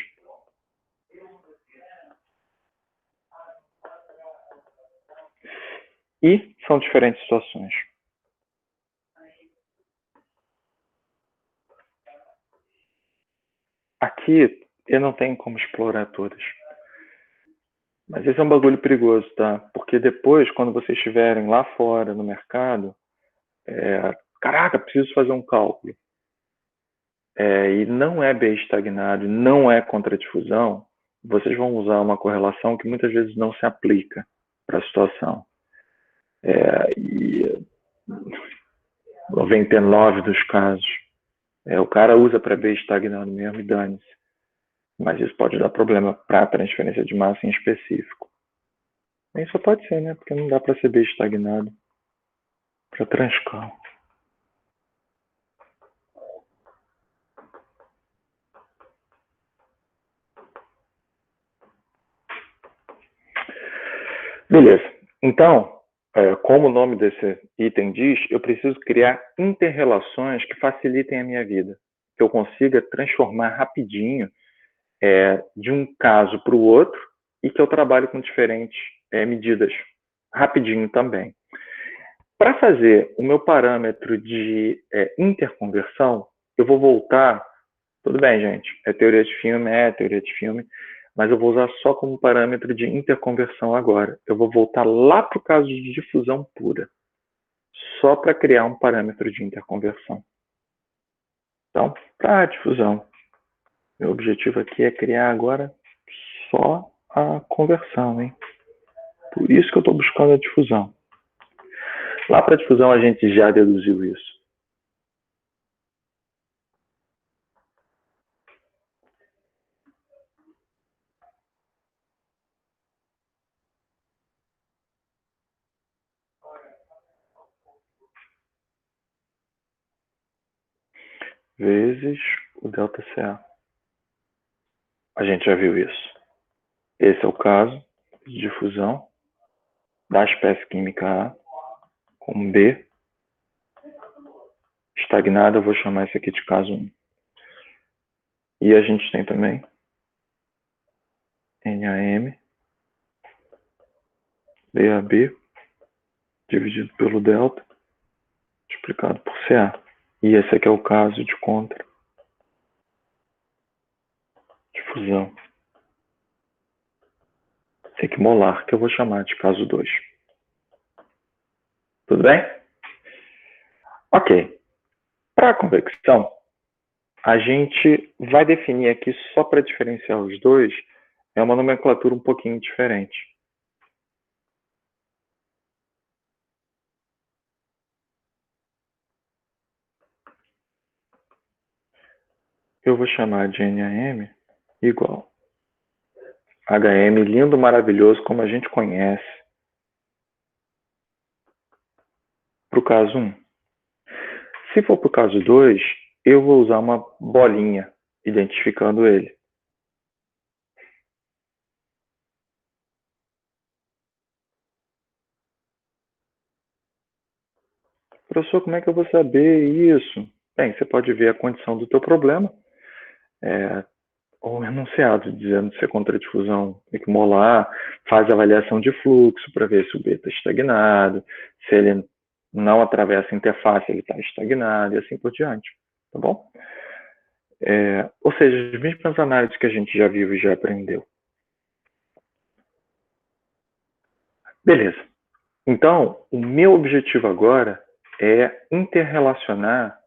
e são diferentes situações. Aqui eu não tenho como explorar todas. Mas esse é um bagulho perigoso, tá? Porque depois, quando vocês estiverem lá fora no mercado, caraca, preciso fazer um cálculo. E não é B estagnado, não é contradifusão, vocês vão usar uma correlação que muitas vezes não se aplica para a situação. E 99 dos casos, o cara usa para B estagnado mesmo e dane-se. Mas isso pode dar problema para a transferência de massa em específico. Nem só pode ser, né? Porque não dá para ser B estagnado para transcal. Beleza. Então, como o nome desse item diz, eu preciso criar interrelações que facilitem a minha vida. Que eu consiga transformar rapidinho de um caso para o outro e que eu trabalhe com diferentes medidas rapidinho também. Para fazer o meu parâmetro de interconversão, eu vou voltar. Tudo bem, gente. Teoria de filme, mas eu vou usar só como parâmetro de interconversão agora. Eu vou voltar lá para o caso de difusão pura, só para criar um parâmetro de interconversão. Então, para a difusão, meu objetivo aqui é criar agora só a conversão, hein? Por isso que eu estou buscando a difusão. Lá para a difusão a gente já deduziu isso. Vezes o ΔCA. A gente já viu isso. Esse é o caso de difusão da espécie química A com B. Estagnada, eu vou chamar isso aqui de caso 1. E a gente tem também NaM, BAB, dividido pelo delta, multiplicado por Ca. E esse aqui é o caso de contra difusão equimolar, que eu vou chamar de caso 2. Tudo bem? Ok. Para a convecção, a gente vai definir aqui, só para diferenciar os dois, uma nomenclatura um pouquinho diferente. Eu vou chamar de NaM igual HM, lindo, maravilhoso, como a gente conhece, para o caso 1. Se for para o caso 2, eu vou usar uma bolinha, identificando ele. Professor, como é que eu vou saber isso? Bem, você pode ver a condição do teu problema, ou enunciado, dizendo se é contradifusão equimolar, faz avaliação de fluxo para ver se o B está estagnado, se ele não atravessa a interface, ele está estagnado, e assim por diante. Tá bom? Ou seja, as mesmas análises que a gente já viu e já aprendeu. Beleza. Então, o meu objetivo agora é interrelacionar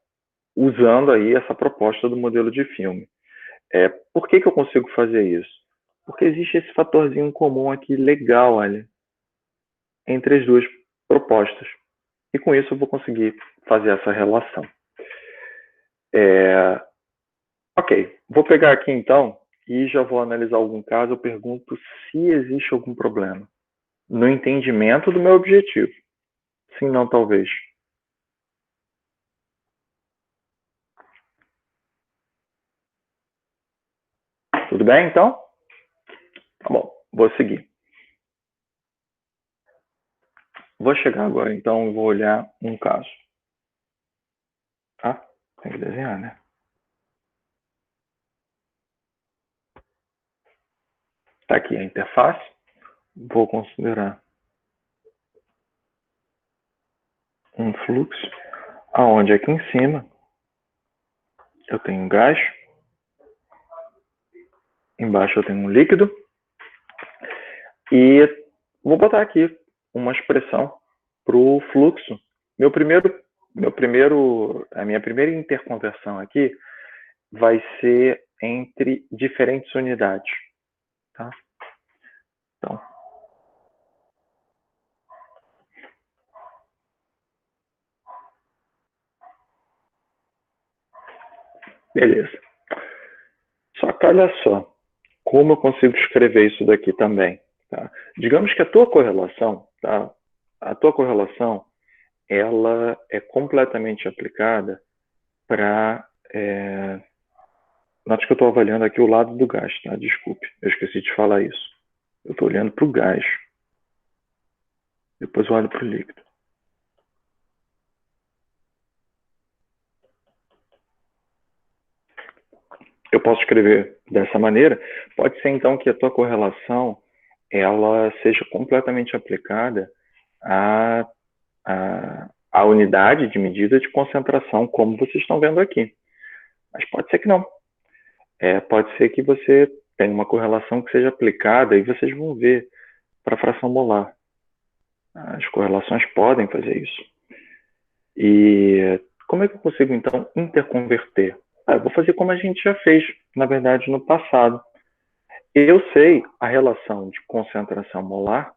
usando aí essa proposta do modelo de filme. Por que eu consigo fazer isso? Porque existe esse fatorzinho comum aqui legal, olha, entre as duas propostas. E com isso eu vou conseguir fazer essa relação. Ok, vou pegar aqui então e já vou analisar algum caso. Eu pergunto se existe algum problema no entendimento do meu objetivo. Sim, não, talvez. Tudo bem, então? Tá bom, vou seguir. Vou chegar agora, então, e vou olhar um caso. Tá? Tem que desenhar, né? Tá aqui a interface. Vou considerar um fluxo, aonde aqui em cima eu tenho um gás, embaixo eu tenho um líquido, e vou botar aqui uma expressão para o fluxo. A minha primeira interconversão aqui vai ser entre diferentes unidades. Tá? Então, beleza. Só que olha só, como eu consigo escrever isso daqui também? Tá? Digamos que a tua correlação, tá? A tua correlação, ela é completamente aplicada para... Note que eu estou avaliando aqui o lado do gás, tá? Desculpe, eu esqueci de falar isso. Eu estou olhando para o gás. Depois eu olho para o líquido. Eu posso escrever dessa maneira. Pode ser, então, que a tua correlação ela seja completamente aplicada à unidade de medida de concentração, como vocês estão vendo aqui. Mas pode ser que não. Pode ser que você tenha uma correlação que seja aplicada, e vocês vão ver, para a fração molar. As correlações podem fazer isso. E como é que eu consigo, então, interconverter? Eu vou fazer como a gente já fez, na verdade, no passado. Eu sei a relação de concentração molar,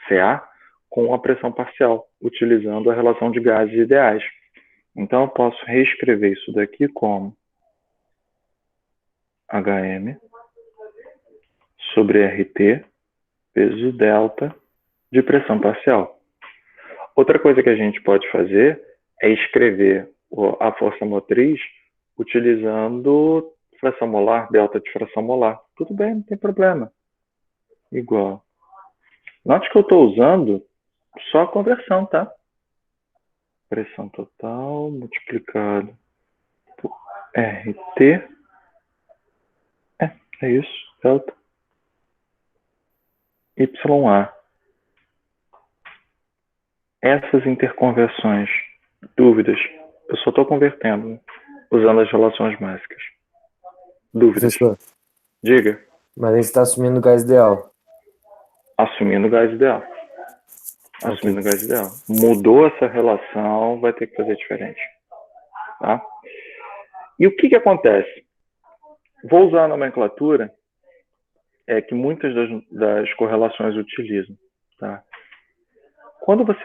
Ca, com a pressão parcial, utilizando a relação de gases ideais. Então, eu posso reescrever isso daqui como Hm sobre RT vezes o delta de pressão parcial. Outra coisa que a gente pode fazer é escrever a força motriz utilizando fração molar, delta de fração molar. Tudo bem, não tem problema. Igual. Note que eu estou usando só a conversão, tá? Pressão total multiplicado por RT. É isso, delta. YA. Essas interconversões, dúvidas, eu só estou convertendo usando as relações básicas. Dúvidas? Professor, Diga. mas a gente está assumindo o gás ideal. Assumindo o gás ideal. Assumindo o gás ideal. Mudou essa relação, vai ter que fazer diferente. Tá? E o que acontece? Vou usar a nomenclatura que muitas das correlações utilizam. Tá? Quando você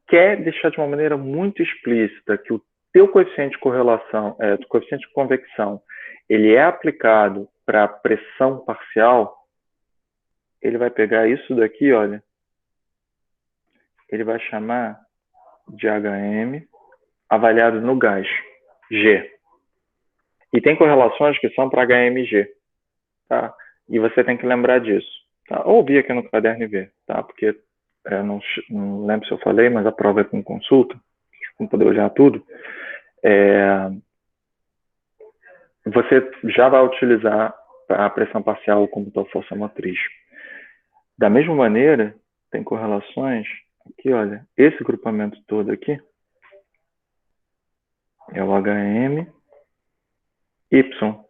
quer deixar de uma maneira muito explícita que o teu coeficiente de correlação, o coeficiente de convecção, ele é aplicado para a pressão parcial, ele vai pegar isso daqui, olha, ele vai chamar de Hm avaliado no gás, G. E tem correlações que são para HMG, tá? E você tem que lembrar disso, tá? Ou ouvir aqui no caderno e ver, tá? Porque não lembro se eu falei, mas a prova é com consulta, para poder olhar tudo. Você já vai utilizar a pressão parcial como tua força motriz. Da mesma maneira, tem correlações aqui, olha, esse grupamento todo aqui é o Hm Y.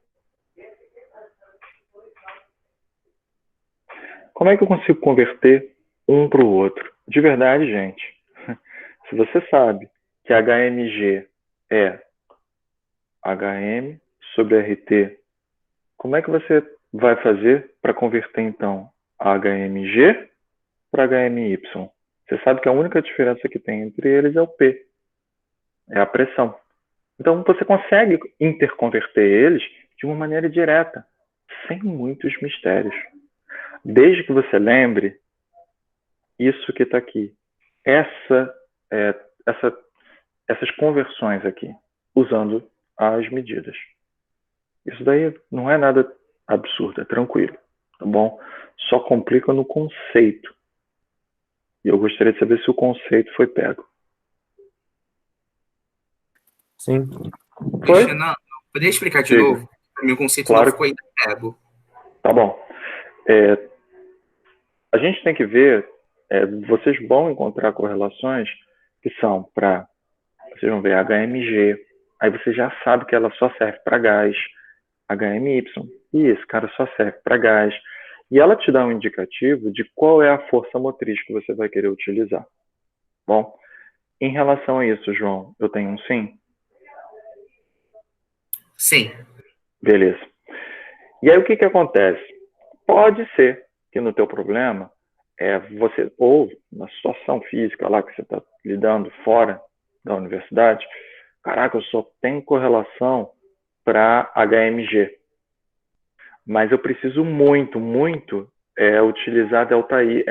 Como é que eu consigo converter um para o outro? De verdade, gente, se você sabe que HMG é Hm sobre RT, como é que você vai fazer para converter, então, HMG para HMY? Você sabe que a única diferença que tem entre eles é o P, é a pressão. Então, você consegue interconverter eles de uma maneira direta, sem muitos mistérios. Desde que você lembre isso que está aqui. Essas conversões aqui, usando as medidas. Isso daí não é nada absurdo, é tranquilo, tá bom? Só complica no conceito. E eu gostaria de saber se o conceito foi pego. Sim. Foi? Não, poderia explicar de Diga. novo? O meu conceito Claro. não ficou ainda pego. Tá bom. A gente tem que ver, vocês vão encontrar correlações que são para, vocês vão ver HMG, aí você já sabe que ela só serve para gás, HMY, e esse cara só serve para gás, e ela te dá um indicativo de qual é a força motriz que você vai querer utilizar. Bom, em relação a isso, João, eu tenho um sim? Sim. Beleza. E aí o que acontece? Pode ser que no teu problema, você, ou na situação física lá que você está lidando fora da universidade, caraca, eu só tenho correlação para HMG. mas eu preciso muito, muito utilizar ΔI,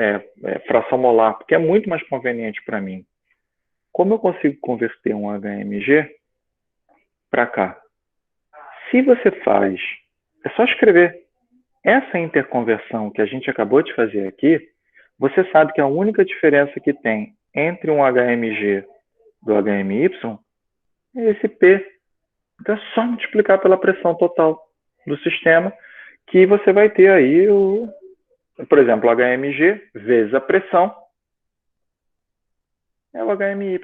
fração molar, porque é muito mais conveniente para mim. Como eu consigo converter um HMG para cá? Se você faz, é só escrever essa interconversão que a gente acabou de fazer aqui, você sabe que a única diferença que tem entre um HMG do HMY é esse P. Então é só multiplicar pela pressão total do sistema que você vai ter aí, por exemplo, o HMG vezes a pressão é o HMY.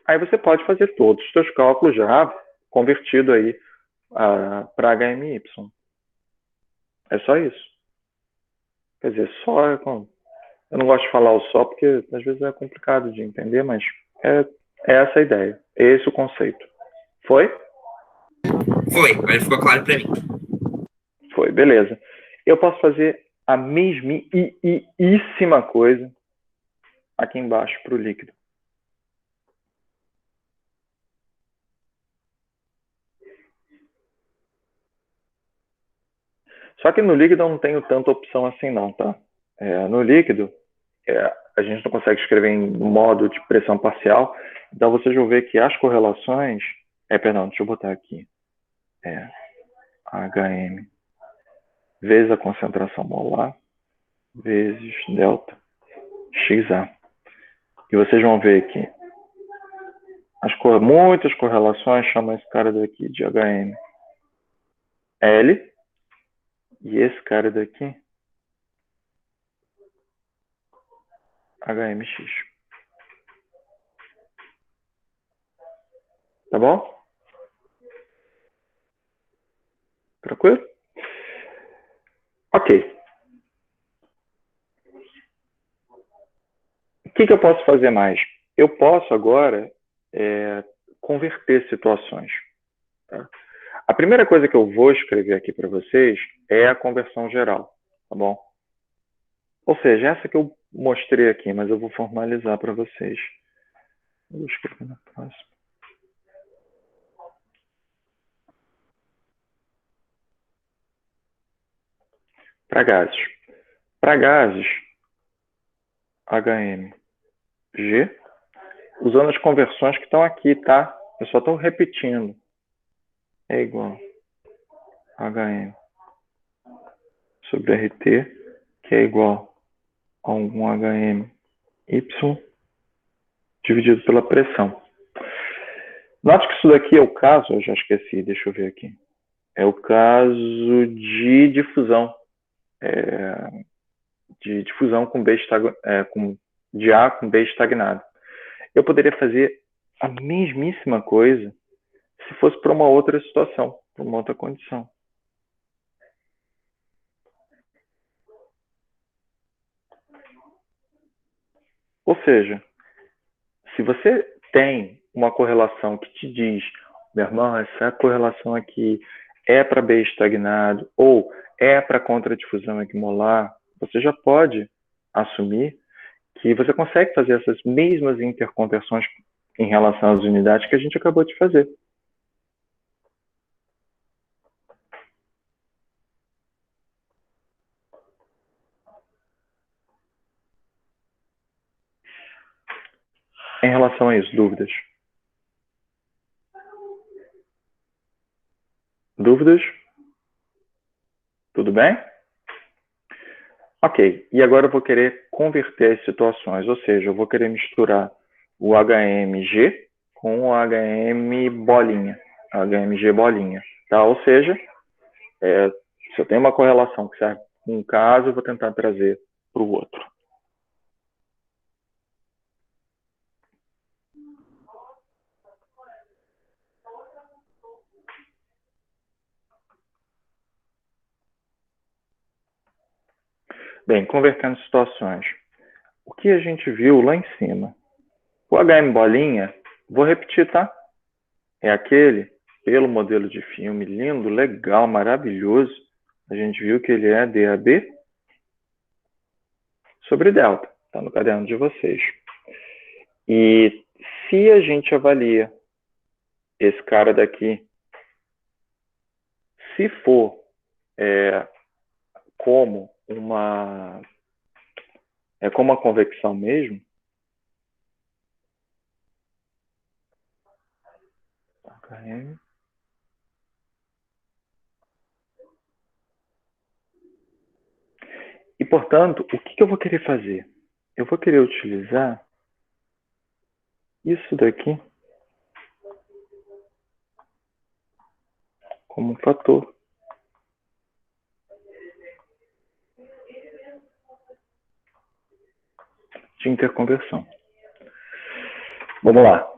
Aí você pode fazer todos os seus cálculos já convertido aí para HMY. É só isso. Quer dizer, só eu não gosto de falar o só porque às vezes é complicado de entender, mas é essa a ideia. É esse o conceito. Foi? Foi, agora ficou claro para mim. Foi, beleza. Eu posso fazer a mesmíssima coisa aqui embaixo para o líquido. Só que no líquido eu não tenho tanta opção assim não, tá? No líquido, a gente não consegue escrever em modo de pressão parcial, então vocês vão ver que as correlações... perdão, deixa eu botar aqui. HM vezes a concentração molar vezes delta XA. E vocês vão ver que muitas correlações chamam esse cara daqui de HM L e esse cara daqui HMX. Tá bom? Tranquilo? Ok. O que eu posso fazer mais? Eu posso agora converter situações. Tá? A primeira coisa que eu vou escrever aqui para vocês é a conversão geral, tá bom? Ou seja, essa que eu mostrei aqui, mas eu vou formalizar para vocês. Eu vou escrever na próxima. Para gases. Para gases, HMG, usando as conversões que estão aqui, tá? Eu só estou repetindo. É igual a HM sobre RT, que é igual a 1 HMY dividido pela pressão. Note que isso daqui é o caso, eu já esqueci, deixa eu ver aqui. É o caso de difusão. De difusão com B de A com B estagnado. Eu poderia fazer a mesmíssima coisa se fosse para uma outra situação, para uma outra condição. Ou seja, se você tem uma correlação que te diz, meu irmão, essa correlação aqui é para B estagnado ou é para contradifusão equimolar, você já pode assumir que você consegue fazer essas mesmas interconversões em relação às unidades que a gente acabou de fazer. Em relação a isso, dúvidas? Dúvidas? Tudo bem? Ok, e agora eu vou querer converter as situações, ou seja, eu vou querer misturar o HMG com o HM bolinha, HMG bolinha, tá? Ou seja, se eu tenho uma correlação que serve para um caso, eu vou tentar trazer para o outro. Bem, convertendo situações. O que a gente viu lá em cima? O HM bolinha, vou repetir, tá? É aquele, pelo modelo de filme, lindo, legal, maravilhoso. A gente viu que ele é DAB sobre delta. Está no caderno de vocês. E se a gente avalia esse cara daqui, se for como uma convecção mesmo. HM. E, portanto, o que eu vou querer fazer? Eu vou querer utilizar isso daqui como um fator de interconversão. Vamos lá.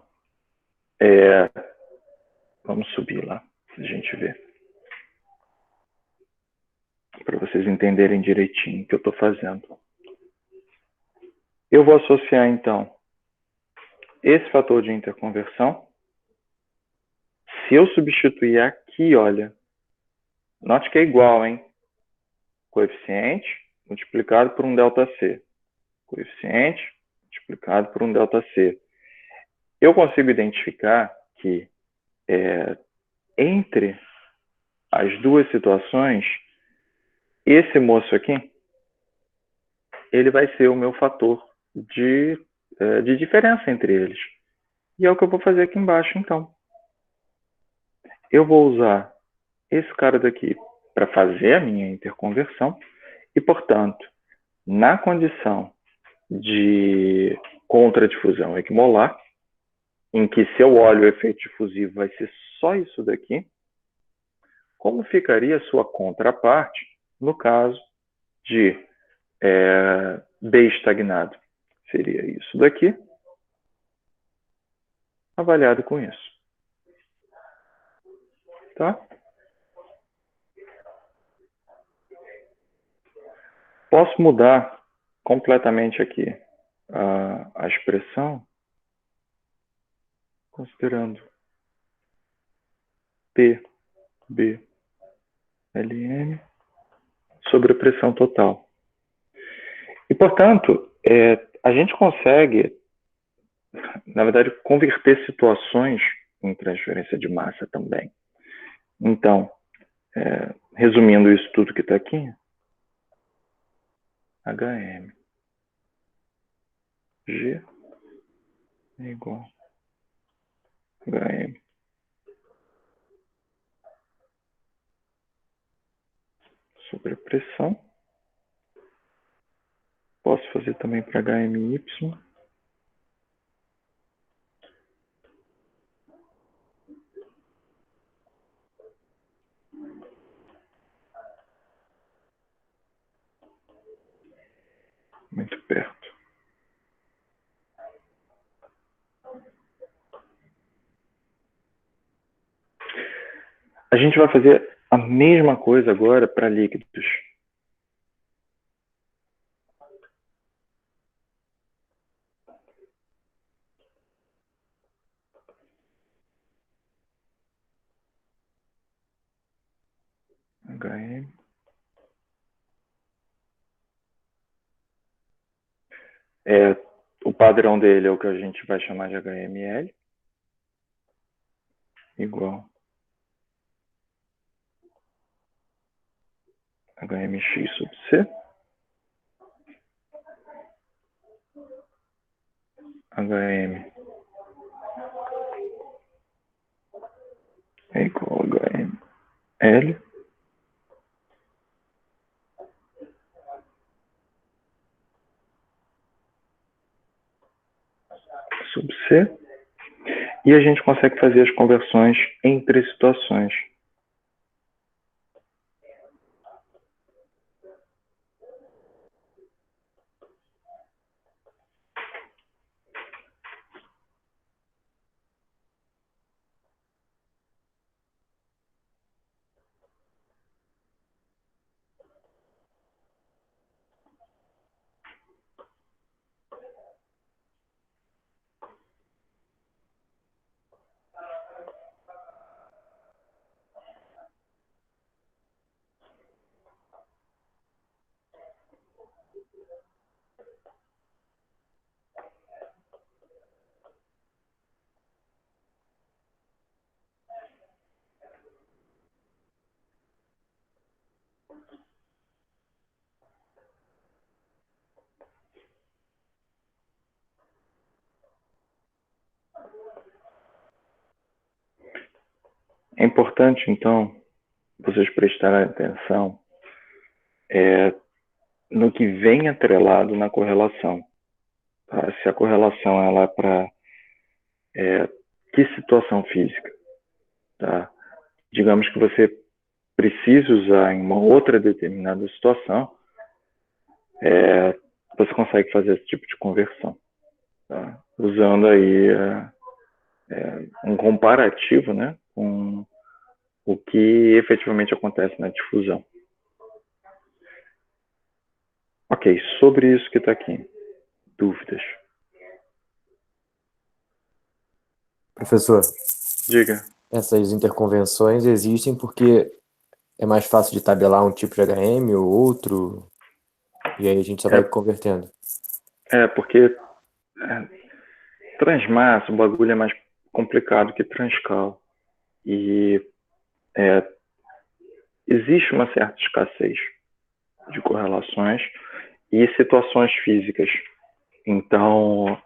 Vamos subir lá, para a gente ver. Para vocês entenderem direitinho o que eu estou fazendo. Eu vou associar, então, esse fator de interconversão. Se eu substituir aqui, olha, note que é igual, hein? Coeficiente multiplicado por um ΔC. Coeficiente multiplicado por um ΔC. Eu consigo identificar que entre as duas situações, esse moço aqui, ele vai ser o meu fator de diferença entre eles. E é o que eu vou fazer aqui embaixo, então. Eu vou usar esse cara daqui para fazer a minha interconversão e, portanto, na condição de contradifusão equimolar, em que se eu olho o efeito difusivo vai ser só isso daqui, como ficaria a sua contraparte no caso de B estagnado? Seria isso daqui, avaliado com isso. Tá? Posso mudar completamente aqui a expressão, considerando P, B, Lm sobre a pressão total. E, portanto, a gente consegue, na verdade, converter situações em transferência de massa também. Então, resumindo isso tudo que está aqui, HM G é igual a HM sobre a pressão. Posso fazer também para HMY. Muito perto. A gente vai fazer a mesma coisa agora para líquidos. HM. O padrão dele é o que a gente vai chamar de HML. Igual HMX sub C. HM é igual a HML sub C. E a gente consegue fazer as conversões entre situações. É importante, então, vocês prestarem atenção no que vem atrelado na correlação. Tá? Se a correlação ela é para que situação física? Tá? Digamos que você precise usar em uma outra determinada situação, você consegue fazer esse tipo de conversão. Tá? Usando aí um comparativo, né, com o que efetivamente acontece na difusão. Ok, sobre isso que está aqui. Dúvidas? Professor, Diga. essas interconvenções existem porque é mais fácil de tabelar um tipo de HM ou outro, e aí a gente só vai convertendo. Porque transmassa, o bagulho é mais complicado que transcal. E existe uma certa escassez de correlações e situações físicas. Então,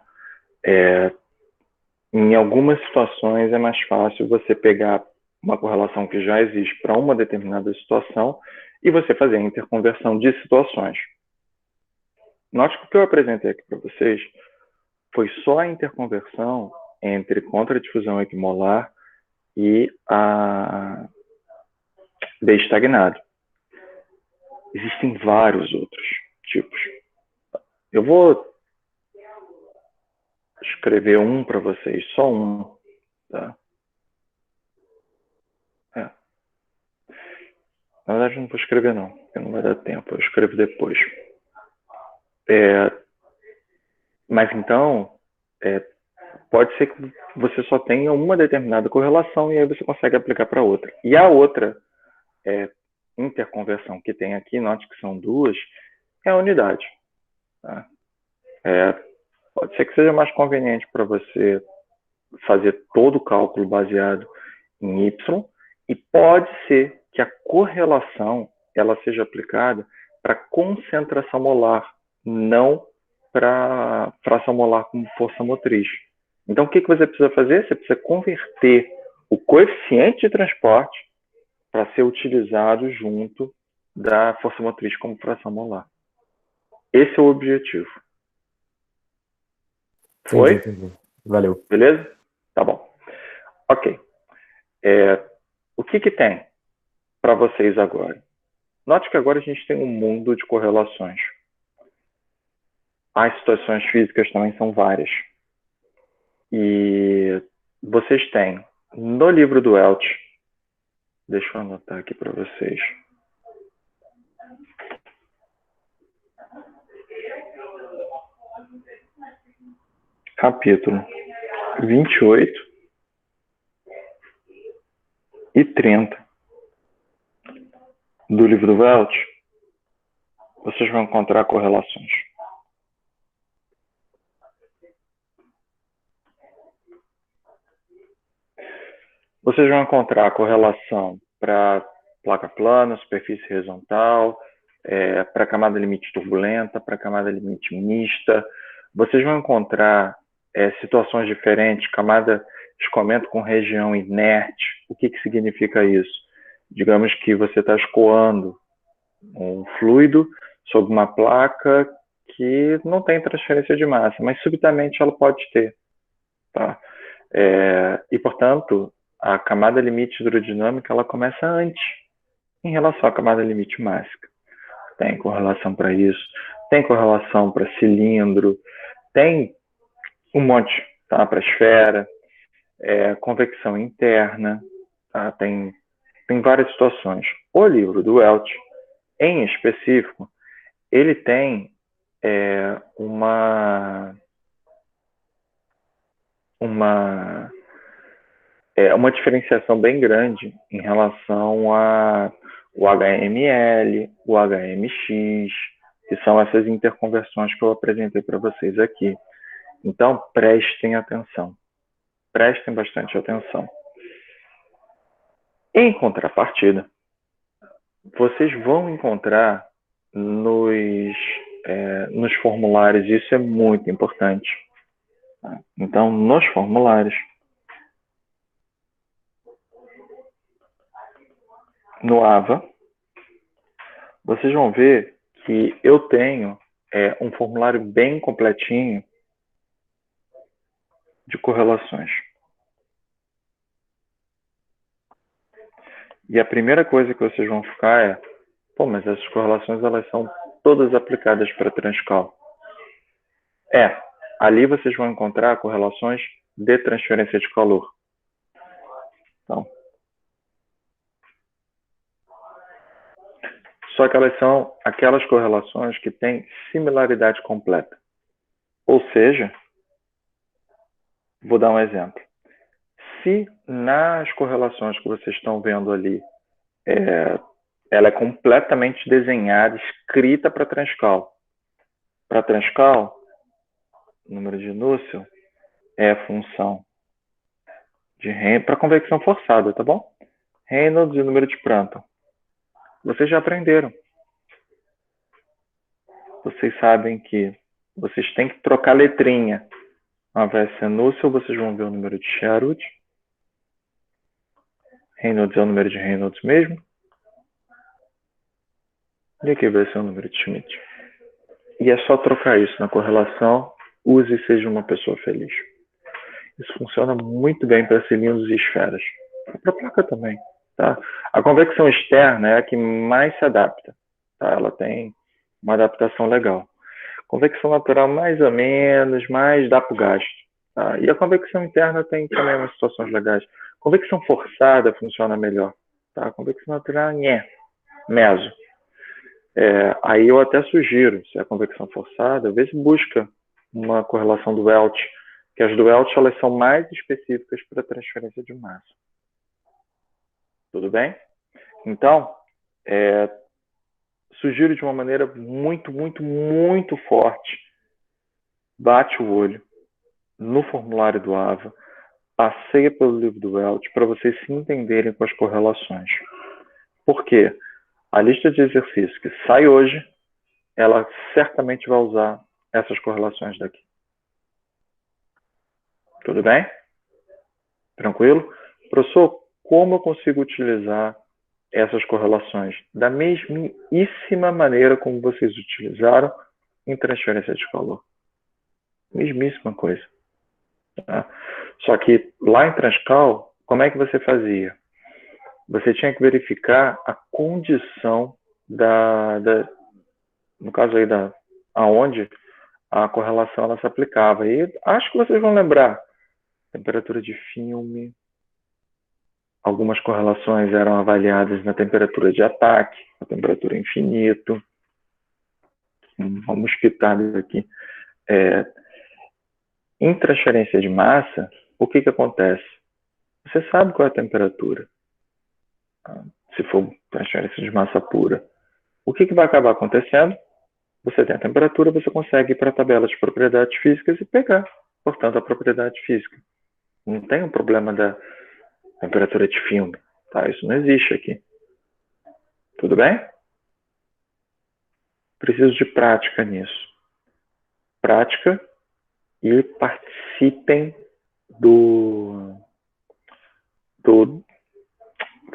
em algumas situações é mais fácil você pegar uma correlação que já existe para uma determinada situação e você fazer a interconversão de situações. Note que o que eu apresentei aqui para vocês foi só a interconversão entre contradifusão equimolar e a D estagnado. Existem vários outros tipos. Eu vou escrever um para vocês, só um. Tá? Na verdade, não vou escrever não, porque não vai dar tempo. Eu escrevo depois. Mas então, pode ser que você só tenha uma determinada correlação e aí você consegue aplicar para outra. E a outra interconversão que tem aqui, note que são duas, é a unidade. Tá? Pode ser que seja mais conveniente para você fazer todo o cálculo baseado em Y, e pode ser que a correlação ela seja aplicada para concentração molar, não para fração molar como força motriz. Então, o que você precisa fazer? Você precisa converter o coeficiente de transporte para ser utilizado junto da força motriz como fração molar. Esse é o objetivo. Foi? Entendi. Valeu. Beleza? Tá bom. Ok. O que tem para vocês agora? Note que agora a gente tem um mundo de correlações. As situações físicas também são várias. E vocês têm, no livro do Welch, deixa eu anotar aqui para vocês. Capítulo 28 e 30 do livro do Welch, vocês vão encontrar correlações. Vocês vão encontrar a correlação para placa plana, superfície horizontal, para camada limite turbulenta, para camada limite mista. Vocês vão encontrar situações diferentes, camada escoamento com região inerte. O que significa isso? Digamos que você está escoando um fluido sobre uma placa que não tem transferência de massa, mas subitamente ela pode ter. Tá? E, portanto, a camada limite hidrodinâmica ela começa antes, em relação à camada limite mássica. Tem correlação para isso, tem correlação para cilindro, tem um monte, tá? Para esfera, convecção interna, tá? Tem várias situações. O livro do Welch, em específico, ele tem uma diferenciação bem grande em relação ao HML, o HMX, que são essas interconversões que eu apresentei para vocês aqui. Então, prestem atenção. Prestem bastante atenção. Em contrapartida, vocês vão encontrar nos formulários, isso é muito importante. Então, nos formulários, no AVA, vocês vão ver que eu tenho um formulário bem completinho de correlações. E a primeira coisa que vocês vão ficar é, pô, mas essas correlações elas são todas aplicadas para Transcal. Ali vocês vão encontrar correlações de transferência de calor. Então, só que elas são aquelas correlações que têm similaridade completa. Ou seja, vou dar um exemplo. Se nas correlações que vocês estão vendo ali, ela é completamente desenhada, escrita para Transcal. Para Transcal, o número de Nusselt é a função de Reynolds para convecção forçada, tá bom? Reynolds e o número de Prandtl. Vocês já aprenderam. Vocês sabem que vocês têm que trocar letrinha. Ao invés de ser Nusselt, vocês vão ver o número de Sherwood. Reynolds é o número de Reynolds mesmo. E aqui vai ser o número de Schmidt. E é só trocar isso na correlação. Use e seja uma pessoa feliz. Isso funciona muito bem para cilindros e esferas. Para a placa também. Tá? A convecção externa é a que mais se adapta. Tá? Ela tem uma adaptação legal. Convecção natural mais ou menos, mas dá para o gasto. Tá? E a convecção interna tem também umas situações legais. Convecção forçada funciona melhor. Tá? Convecção natural, meso. Aí eu até sugiro, se é convecção forçada, às vezes busca uma correlação do Welch, que as do Welch elas são mais específicas para transferência de massa. Tudo bem? Então, sugiro de uma maneira muito, muito, muito forte, bate o olho no formulário do AVA, passeia pelo livro do Welch para vocês se entenderem com as correlações. Por quê? A lista de exercícios que sai hoje, ela certamente vai usar essas correlações daqui. Tudo bem? Tranquilo? Professor, como eu consigo utilizar essas correlações? Da mesmíssima maneira como vocês utilizaram em transferência de calor. Mesmíssima coisa. Tá? Só que lá em Transcal, como é que você fazia? Você tinha que verificar a condição no caso aí aonde a correlação ela se aplicava. E acho que vocês vão lembrar. Temperatura de filme. Algumas correlações eram avaliadas na temperatura de ataque, na temperatura infinito. Vamos quitar isso aqui. Em transferência de massa, o que acontece? Você sabe qual é a temperatura. Se for transferência de massa pura. O que vai acabar acontecendo? Você tem a temperatura, você consegue ir para a tabela de propriedades físicas e pegar, portanto, a propriedade física. Não tem um problema da temperatura de filme. Tá? Isso não existe aqui. Tudo bem? Preciso de prática nisso. Prática e participem do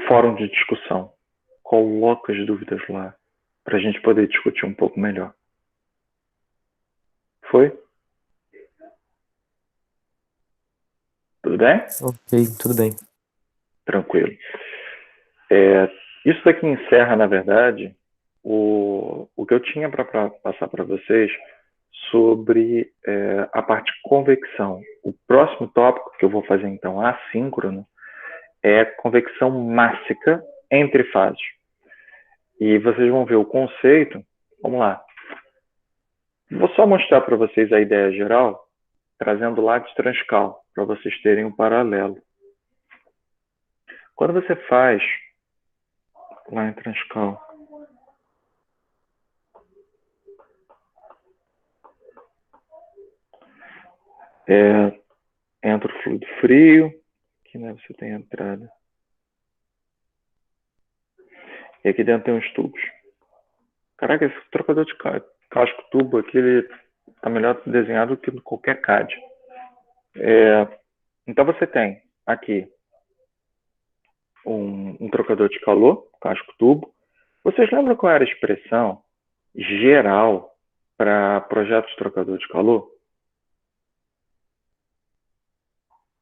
fórum de discussão. Coloque as dúvidas lá para a gente poder discutir um pouco melhor. Foi? Tudo bem? Ok, tudo bem. Tranquilo. Isso daqui encerra, na verdade, o que eu tinha para passar para vocês sobre a parte convecção. O próximo tópico que eu vou fazer, então, assíncrono, é convecção mássica entre fases. E vocês vão ver o conceito. Vamos lá. Vou só mostrar para vocês a ideia geral, trazendo lá de Transcal, para vocês terem um paralelo. Quando você faz lá em Transcal, entra o fluido frio, aqui, né, você tem a entrada. E aqui dentro tem uns tubos. Caraca, esse trocador de casco tubo aqui, ele está melhor desenhado do que qualquer CAD. Então você tem aqui um trocador de calor, casco tubo. Vocês lembram qual era a expressão geral para projetos de trocador de calor?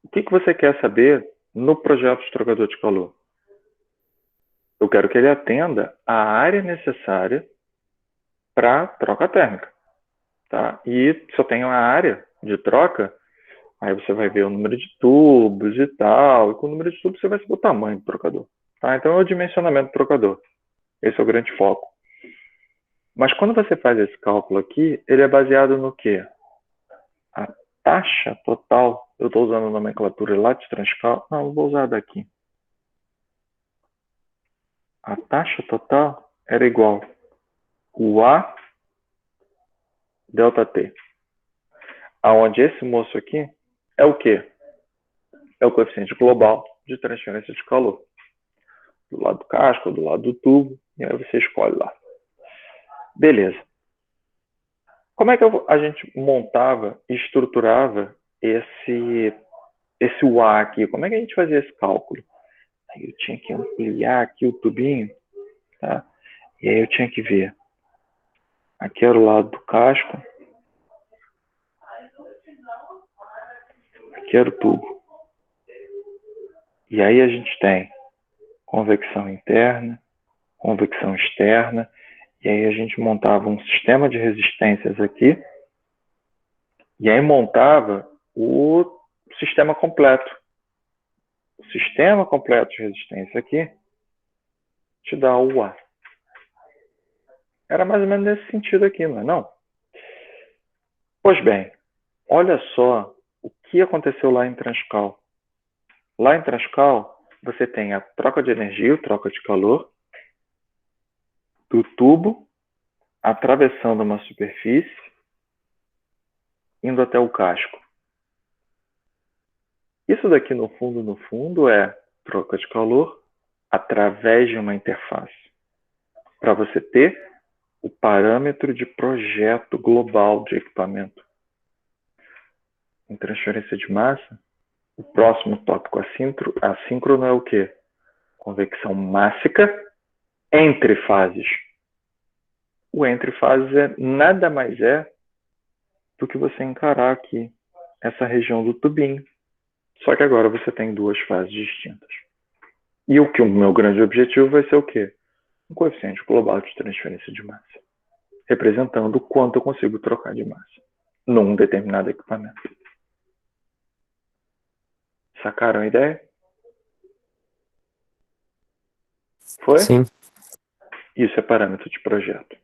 O que você quer saber no projeto de trocador de calor? Eu quero que ele atenda a área necessária para troca térmica. Tá? E se eu tenho a área de troca, aí você vai ver o número de tubos e tal. E com o número de tubos você vai saber o tamanho do trocador. Tá? Então é o dimensionamento do trocador. Esse é o grande foco. Mas quando você faz esse cálculo aqui, ele é baseado no quê? A taxa total, eu estou usando a nomenclatura lá de Transcal, não vou usar daqui. A taxa total era igual o A delta T. Aonde esse moço aqui é o quê? É o coeficiente global de transferência de calor. Do lado do casco, do lado do tubo, e aí você escolhe lá. Beleza. Como é que a gente montava e estruturava esse UA aqui? Como é que a gente fazia esse cálculo? Aí eu tinha que ampliar aqui o tubinho, tá? E aí eu tinha que ver. Aqui era o lado do casco. Aqui era o tubo. E aí a gente tem convecção interna, convecção externa, e aí a gente montava um sistema de resistências aqui, e aí montava o sistema completo. O sistema completo de resistência aqui te dá o UA. Era mais ou menos nesse sentido aqui, não é não? Pois bem, olha só o que aconteceu lá em Transcal. Lá em Transcal, você tem a troca de energia, a troca de calor, do tubo, atravessando uma superfície, indo até o casco. Isso daqui, no fundo, é troca de calor através de uma interface. Para você ter o parâmetro de projeto global de equipamento. Em transferência de massa, o próximo tópico assíncrono é o quê? Convecção mássica entre fases. O entre fases nada mais é do que você encarar aqui essa região do tubinho. Só que agora você tem duas fases distintas. E o meu grande objetivo vai ser o quê? Um coeficiente global de transferência de massa, representando o quanto eu consigo trocar de massa num determinado equipamento. Sacaram a ideia? Foi? Sim. Isso é parâmetro de projeto.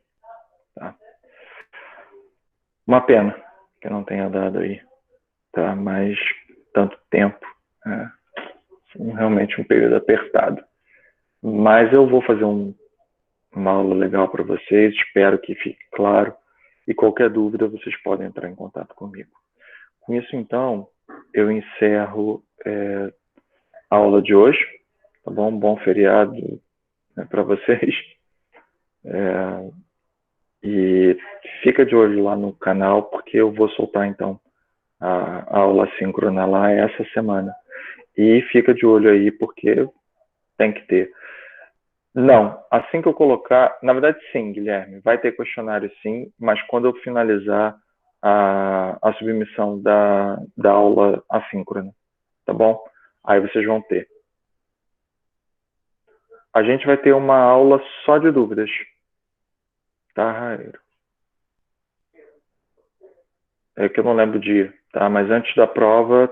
Tá? Uma pena que eu não tenha dado aí, tá? Mais tanto tempo. Realmente um período apertado. Mas eu vou fazer uma aula legal para vocês. Espero que fique claro. E qualquer dúvida, vocês podem entrar em contato comigo. Com isso, então, eu encerro a aula de hoje. Tá bom? Um bom feriado, né, para vocês. E fica de olho lá no canal, porque eu vou soltar, então, a aula síncrona lá essa semana. E fica de olho aí, porque tem que ter. Não, assim que eu colocar... Na verdade, sim, Guilherme, vai ter questionário sim, mas quando eu finalizar a submissão da aula assíncrona, tá bom? Aí vocês vão ter. A gente vai ter uma aula só de dúvidas. Tá, Raíro? É que eu não lembro o dia, tá? Mas antes da prova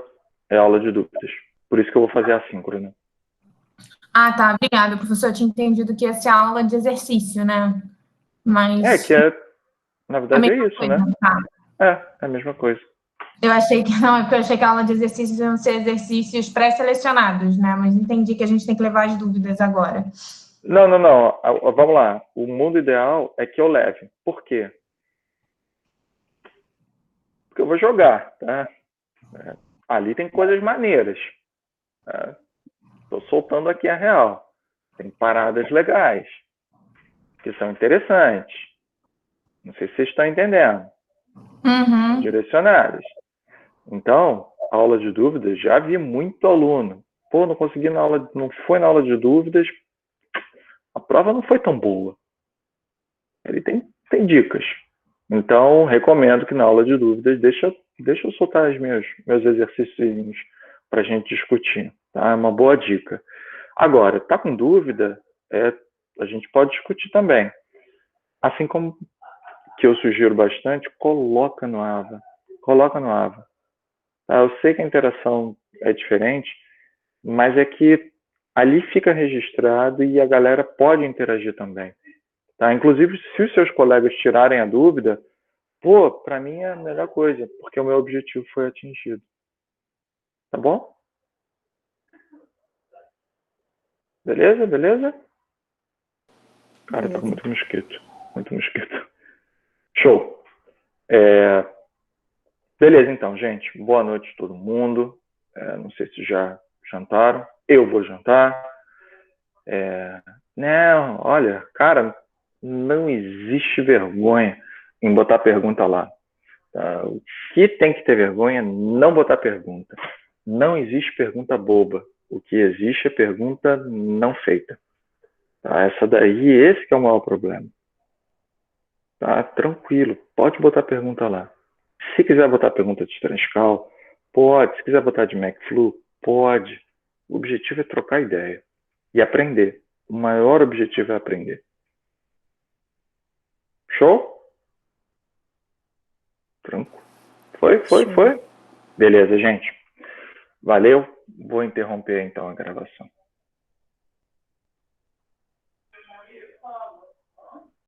é aula de dúvidas. Por isso que eu vou fazer assíncrona. Ah, tá. Obrigada, professor. Eu tinha entendido que ia ser aula de exercício, né? Mas... na verdade, é isso, coisa, né? Tá. É a mesma coisa. Eu achei que não, é porque eu achei que a aula de exercícios iam ser exercícios pré-selecionados, né? Mas entendi que a gente tem que levar as dúvidas agora. Não. Vamos lá. O mundo ideal é que eu leve. Por quê? Porque eu vou jogar, tá? Ali tem coisas maneiras. Estou soltando aqui a real. Tem paradas legais, que são interessantes. Não sei se vocês estão entendendo. Uhum. Direcionadas. Então, aula de dúvidas, já vi muito aluno Pô, não consegui na aula, não foi na aula de dúvidas, a prova não foi tão boa. Ele tem dicas. Então, recomendo que na aula de dúvidas, deixa eu soltar os meus exercícios para a gente discutir. Tá? É uma boa dica. Agora, tá com dúvida, a gente pode discutir também. Assim como que eu sugiro bastante, coloca no AVA. Coloca no AVA. Tá? Eu sei que a interação é diferente, mas é que ali fica registrado e a galera pode interagir também. Tá? Inclusive, se os seus colegas tirarem a dúvida, pô, para mim é a melhor coisa, porque o meu objetivo foi atingido. Tá bom? Beleza? Beleza? Cara, tá com muito mosquito. Muito mosquito. Show. Beleza, então, gente. Boa noite a todo mundo. Não sei se já jantaram. Eu vou jantar. Não, olha, cara, não existe vergonha em botar pergunta lá. Tá? O que tem que ter vergonha é não botar pergunta. Não existe pergunta boba. O que existe é pergunta não feita. Tá? Esse que é o maior problema. Tá? Tranquilo, pode botar pergunta lá. Se quiser botar pergunta de Transcal, pode. Se quiser botar de MacFlu, pode. O objetivo é trocar ideia e aprender. O maior objetivo é aprender. Show? Tranquilo. Foi. Beleza, gente. Valeu. Vou interromper então a gravação.